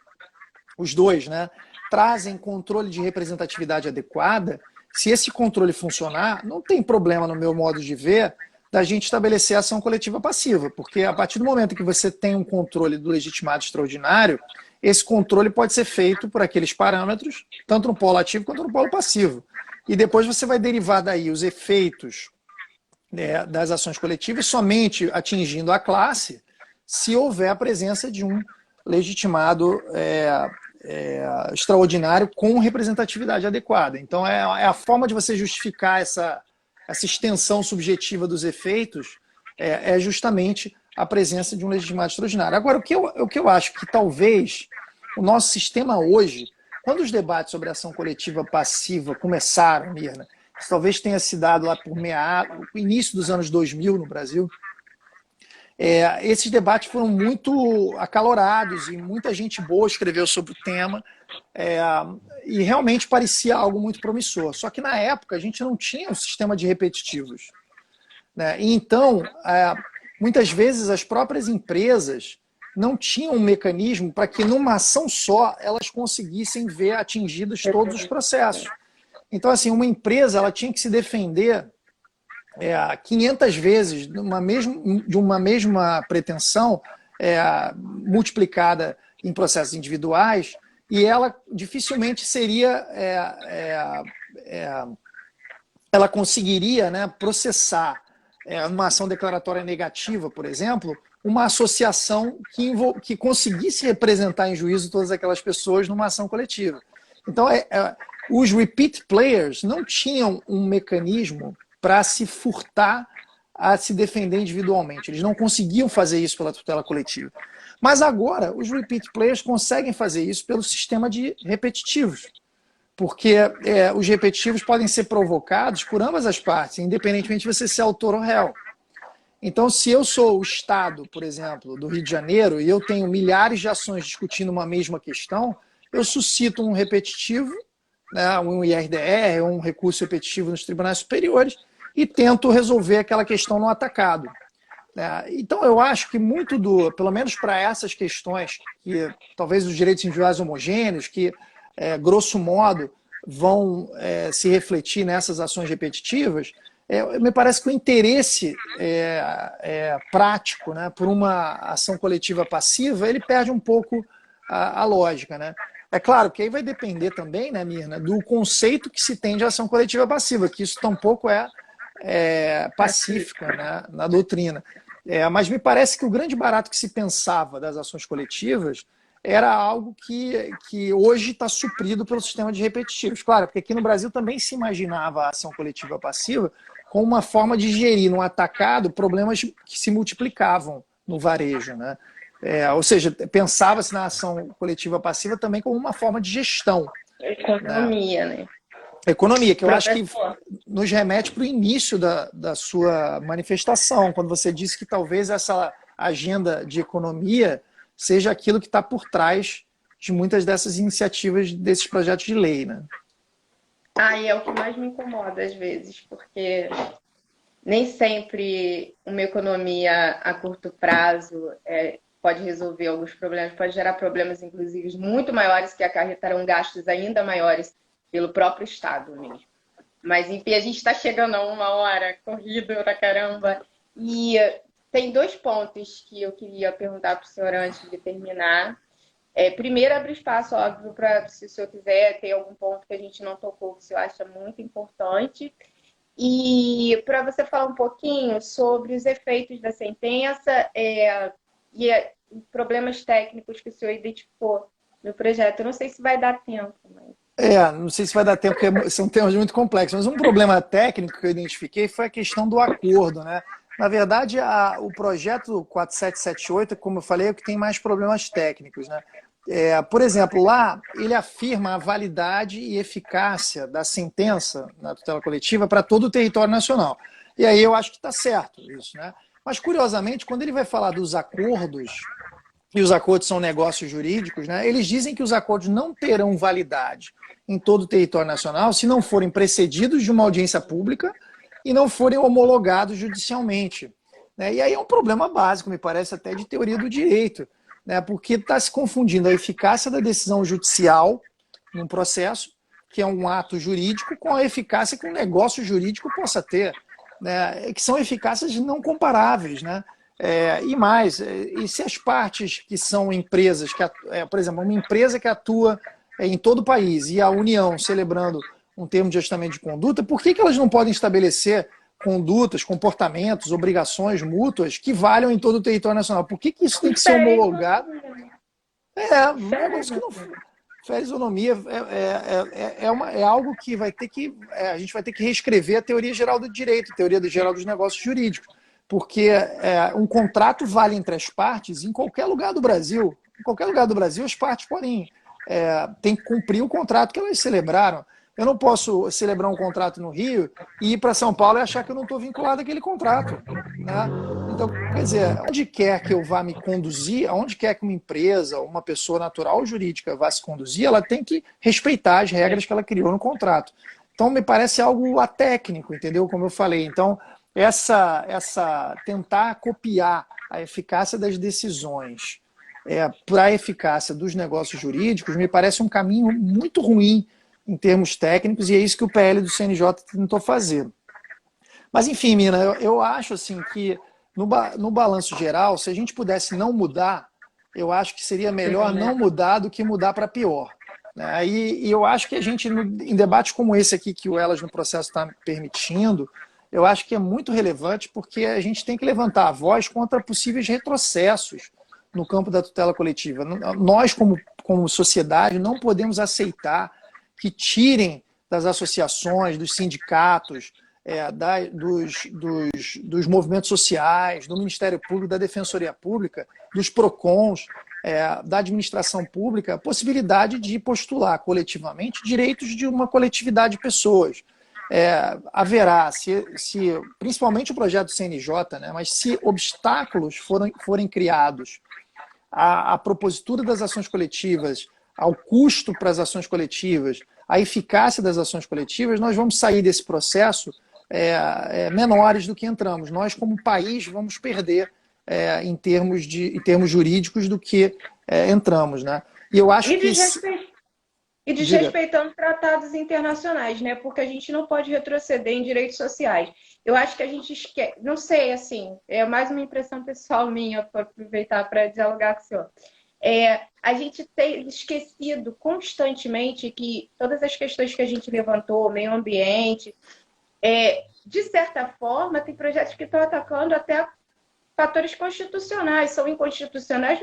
[SPEAKER 2] os dois, né, trazem controle de representatividade adequada, se esse controle funcionar, não tem problema, no meu modo de ver, da gente estabelecer a ação coletiva passiva, porque a partir do momento que você tem um controle do legitimado extraordinário, esse controle pode ser feito por aqueles parâmetros, tanto no polo ativo quanto no polo passivo. E depois você vai derivar daí os efeitos das ações coletivas somente atingindo a classe, se houver a presença de um legitimado extraordinário com representatividade adequada. Então, é a forma de você justificar essa extensão subjetiva dos efeitos é justamente a presença de um legitimado extraordinário. Agora, o que eu acho que talvez o nosso sistema hoje, quando os debates sobre ação coletiva passiva começaram, Mirna, isso talvez tenha se dado lá por início dos anos 2000 no Brasil, esses debates foram muito acalorados e muita gente boa escreveu sobre o tema, é, e realmente parecia algo muito promissor. Só que na época a gente não tinha um sistema de repetitivos, né? E então, muitas vezes as próprias empresas não tinham um mecanismo para que numa ação só elas conseguissem ver atingidos todos os processos. Então, assim, uma empresa ela tinha que se defender 500 vezes de uma mesma pretensão multiplicada em processos individuais, e ela dificilmente seria ela conseguiria, né, processar uma ação declaratória negativa, por exemplo, uma associação que conseguisse representar em juízo todas aquelas pessoas numa ação coletiva. Então, os repeat players não tinham um mecanismo para se furtar a se defender individualmente. Eles não conseguiam fazer isso pela tutela coletiva. Mas agora, os repeat players conseguem fazer isso pelo sistema de repetitivos. Porque os repetitivos podem ser provocados por ambas as partes, independentemente de você ser autor ou réu. Então, se eu sou o Estado, por exemplo, do Rio de Janeiro, e eu tenho milhares de ações discutindo uma mesma questão, eu suscito um repetitivo, né, um IRDR, um recurso repetitivo nos tribunais superiores, e tento resolver aquela questão no atacado. Então, eu acho que muito pelo menos para essas questões, que talvez os direitos individuais homogêneos, que, grosso modo, vão se refletir nessas ações repetitivas, me parece que o interesse prático, né, por uma ação coletiva passiva, ele perde um pouco a lógica, né? É claro que aí vai depender também, né, Mirna, do conceito que se tem de ação coletiva passiva, que isso tampouco pacífica, né, na doutrina. Mas me parece que o grande barato que se pensava das ações coletivas era algo que hoje está suprido pelo sistema de repetitivos. Claro, porque aqui no Brasil também se imaginava a ação coletiva passiva como uma forma de gerir no atacado problemas que se multiplicavam no varejo, né? Ou seja, pensava-se na ação coletiva passiva também como uma forma de gestão.
[SPEAKER 1] Economia, né?
[SPEAKER 2] Economia, que eu acho que nos remete para o início da sua manifestação, quando você disse que talvez essa agenda de economia seja aquilo que está por trás de muitas dessas iniciativas, desses projetos de lei, né?
[SPEAKER 1] E é o que mais me incomoda às vezes, porque nem sempre uma economia a curto prazo pode resolver alguns problemas, pode gerar problemas, inclusive, muito maiores que acarretarão gastos ainda maiores pelo próprio Estado mesmo. Mas, enfim, a gente está chegando a 1 hora, corrido pra caramba. E tem 2 pontos que eu queria perguntar para o senhor antes de terminar. Primeiro, abrir espaço, óbvio, para, se o senhor quiser, ter algum ponto que a gente não tocou, que o senhor acha muito importante. E para você falar um pouquinho sobre os efeitos da sentença e problemas técnicos que o senhor identificou no projeto. Eu não sei se vai dar tempo, mas...
[SPEAKER 2] Não sei se vai dar tempo, porque são temas muito complexos, mas um problema técnico que eu identifiquei foi a questão do acordo, né? Na verdade, o projeto 4778, como eu falei, é o que tem mais problemas técnicos, né? Por exemplo, lá ele afirma a validade e eficácia da sentença na tutela coletiva para todo o território nacional. E aí eu acho que está certo isso, né? Mas, curiosamente, quando ele vai falar dos acordos, e os acordos são negócios jurídicos, né? Eles dizem que os acordos não terão validade em todo o território nacional se não forem precedidos de uma audiência pública e não forem homologados judicialmente, né? E aí é um problema básico, me parece até de teoria do direito, né? Porque está se confundindo a eficácia da decisão judicial num processo, que é um ato jurídico, com a eficácia que um negócio jurídico possa ter, né? Que são eficácias não comparáveis, né? E mais, e se as partes que são empresas, por exemplo, uma empresa que atua em todo o país e a União celebrando um termo de ajustamento de conduta, por que elas não podem estabelecer condutas, comportamentos, obrigações mútuas que valham em todo o território nacional? Por que isso tem que ser homologado? Um negócio que não fere isonomia. É algo que vai ter que... a gente vai ter que reescrever a teoria geral do direito, a teoria geral dos negócios jurídicos. Porque um contrato vale entre as partes em qualquer lugar do Brasil. Em qualquer lugar do Brasil, as partes têm que cumprir o contrato que elas celebraram. Eu não posso celebrar um contrato no Rio e ir para São Paulo e achar que eu não estou vinculado àquele contrato, né? Então, quer dizer, onde quer que eu vá me conduzir, aonde quer que uma empresa, uma pessoa natural ou jurídica vá se conduzir, ela tem que respeitar as regras que ela criou no contrato. Então, me parece algo atécnico, entendeu? Como eu falei. Então, essa tentar copiar a eficácia das decisões para a eficácia dos negócios jurídicos me parece um caminho muito ruim em termos técnicos, e é isso que o PL do CNJ tentou fazer. Mas, enfim, Mina, eu acho assim que no balanço geral, se a gente pudesse não mudar, eu acho que seria melhor não mudar do que mudar para pior. Né? E eu acho que a gente, em debates como esse aqui que o Elas no Processo está permitindo, eu acho que é muito relevante porque a gente tem que levantar a voz contra possíveis retrocessos no campo da tutela coletiva. Nós, como sociedade, não podemos aceitar que tirem das associações, dos sindicatos, dos movimentos sociais, do Ministério Público, da Defensoria Pública, dos PROCONs, da administração pública, a possibilidade de postular coletivamente direitos de uma coletividade de pessoas. Haverá, principalmente o projeto do CNJ, né, mas se obstáculos forem criados à propositura das ações coletivas, ao custo para as ações coletivas, à eficácia das ações coletivas, nós vamos sair desse processo menores do que entramos. Nós, como país, vamos perder em termos jurídicos do que entramos. Né? E eu acho que...
[SPEAKER 1] E desrespeitando tratados internacionais, né? Porque a gente não pode retroceder em direitos sociais. Eu acho que a gente esquece, não sei, assim, é mais uma impressão pessoal minha, para aproveitar para dialogar com o senhor. A gente tem esquecido constantemente que todas as questões que a gente levantou, meio ambiente, de certa forma, tem projetos que estão atacando até fatores constitucionais, são inconstitucionais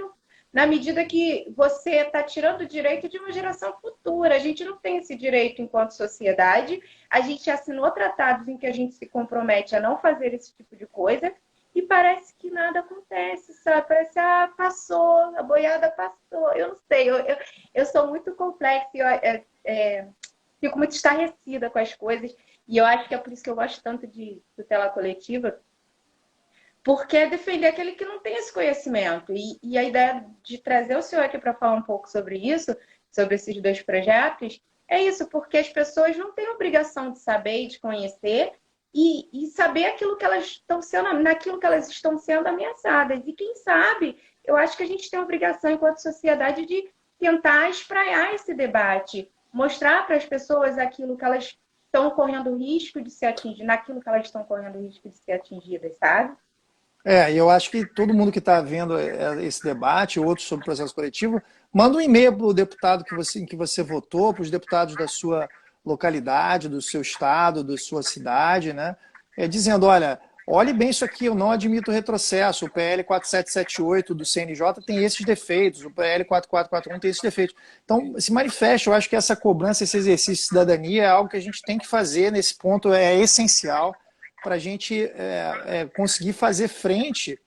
[SPEAKER 1] na medida que você está tirando o direito de uma geração futura. A gente não tem esse direito enquanto sociedade, a gente assinou tratados em que a gente se compromete a não fazer esse tipo de coisa, e parece que nada acontece, sabe? Parece, passou, a boiada passou. Eu não sei, eu sou muito complexa, fico muito estarrecida com as coisas, e eu acho que é por isso que eu gosto tanto de tutela coletiva, porque é defender aquele que não tem esse conhecimento. E a ideia de trazer o senhor aqui para falar um pouco sobre isso, sobre esses dois projetos, é isso, porque as pessoas não têm obrigação de saber e de conhecer e saber aquilo que elas estão sendo, naquilo que elas estão sendo ameaçadas. E quem sabe, eu acho que a gente tem a obrigação, enquanto sociedade, de tentar espraiar esse debate, mostrar para as pessoas aquilo que elas estão correndo risco de ser atingidas, naquilo que elas estão correndo risco de ser atingidas, sabe?
[SPEAKER 2] E eu acho que todo mundo que está vendo esse debate, outros sobre o processo coletivo, manda um e-mail para o deputado em que você votou, para os deputados da sua localidade, do seu estado, da sua cidade, né? Dizendo, olhe bem isso aqui, eu não admito retrocesso, o PL 4778 do CNJ tem esses defeitos, o PL 4441 tem esses defeitos. Então, se manifeste, eu acho que essa cobrança, esse exercício de cidadania é algo que a gente tem que fazer nesse ponto, é essencial para a gente conseguir fazer frente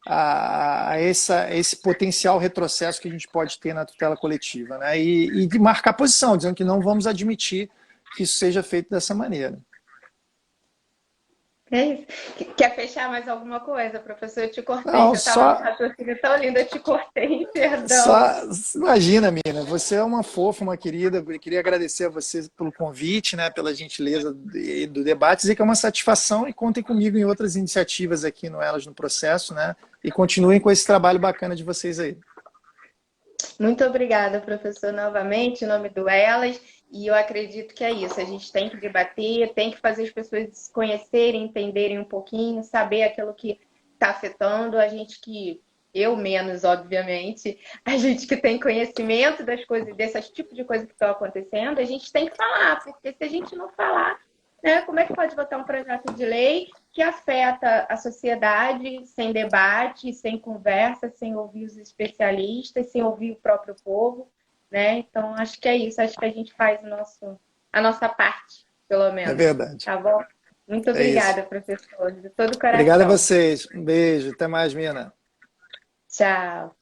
[SPEAKER 2] a esse potencial retrocesso que a gente pode ter na tutela coletiva, né? E de marcar posição, dizendo que não vamos admitir que isso seja feito dessa maneira.
[SPEAKER 1] É isso. Quer fechar mais alguma coisa, professor? Eu te cortei,
[SPEAKER 2] não,
[SPEAKER 1] você estava num raciocínio tão lindo, eu te cortei, perdão.
[SPEAKER 2] Imagina, Mina, você é uma fofa, uma querida, eu queria agradecer a você pelo convite, né, pela gentileza do debate, dizer que é uma satisfação e contem comigo em outras iniciativas aqui no Elas no Processo, né, e continuem com esse trabalho bacana de vocês aí.
[SPEAKER 1] Muito obrigada, professor, novamente, em nome do Elas. E eu acredito que é isso, a gente tem que debater, tem que fazer as pessoas se conhecerem, entenderem um pouquinho, saber aquilo que está afetando, a gente que, eu menos, obviamente, a gente que tem conhecimento das coisas, desses tipos de coisas que estão acontecendo, a gente tem que falar, porque se a gente não falar, né, como é que pode votar um projeto de lei que afeta a sociedade sem debate, sem conversa, sem ouvir os especialistas, sem ouvir o próprio povo? Né? Então, acho que é isso. Acho que a gente faz a nossa parte, pelo menos.
[SPEAKER 2] É verdade.
[SPEAKER 1] Tá bom? Muito obrigada, professor. De todo o coração.
[SPEAKER 2] Obrigado a vocês. Um beijo. Até mais, Mina.
[SPEAKER 1] Tchau.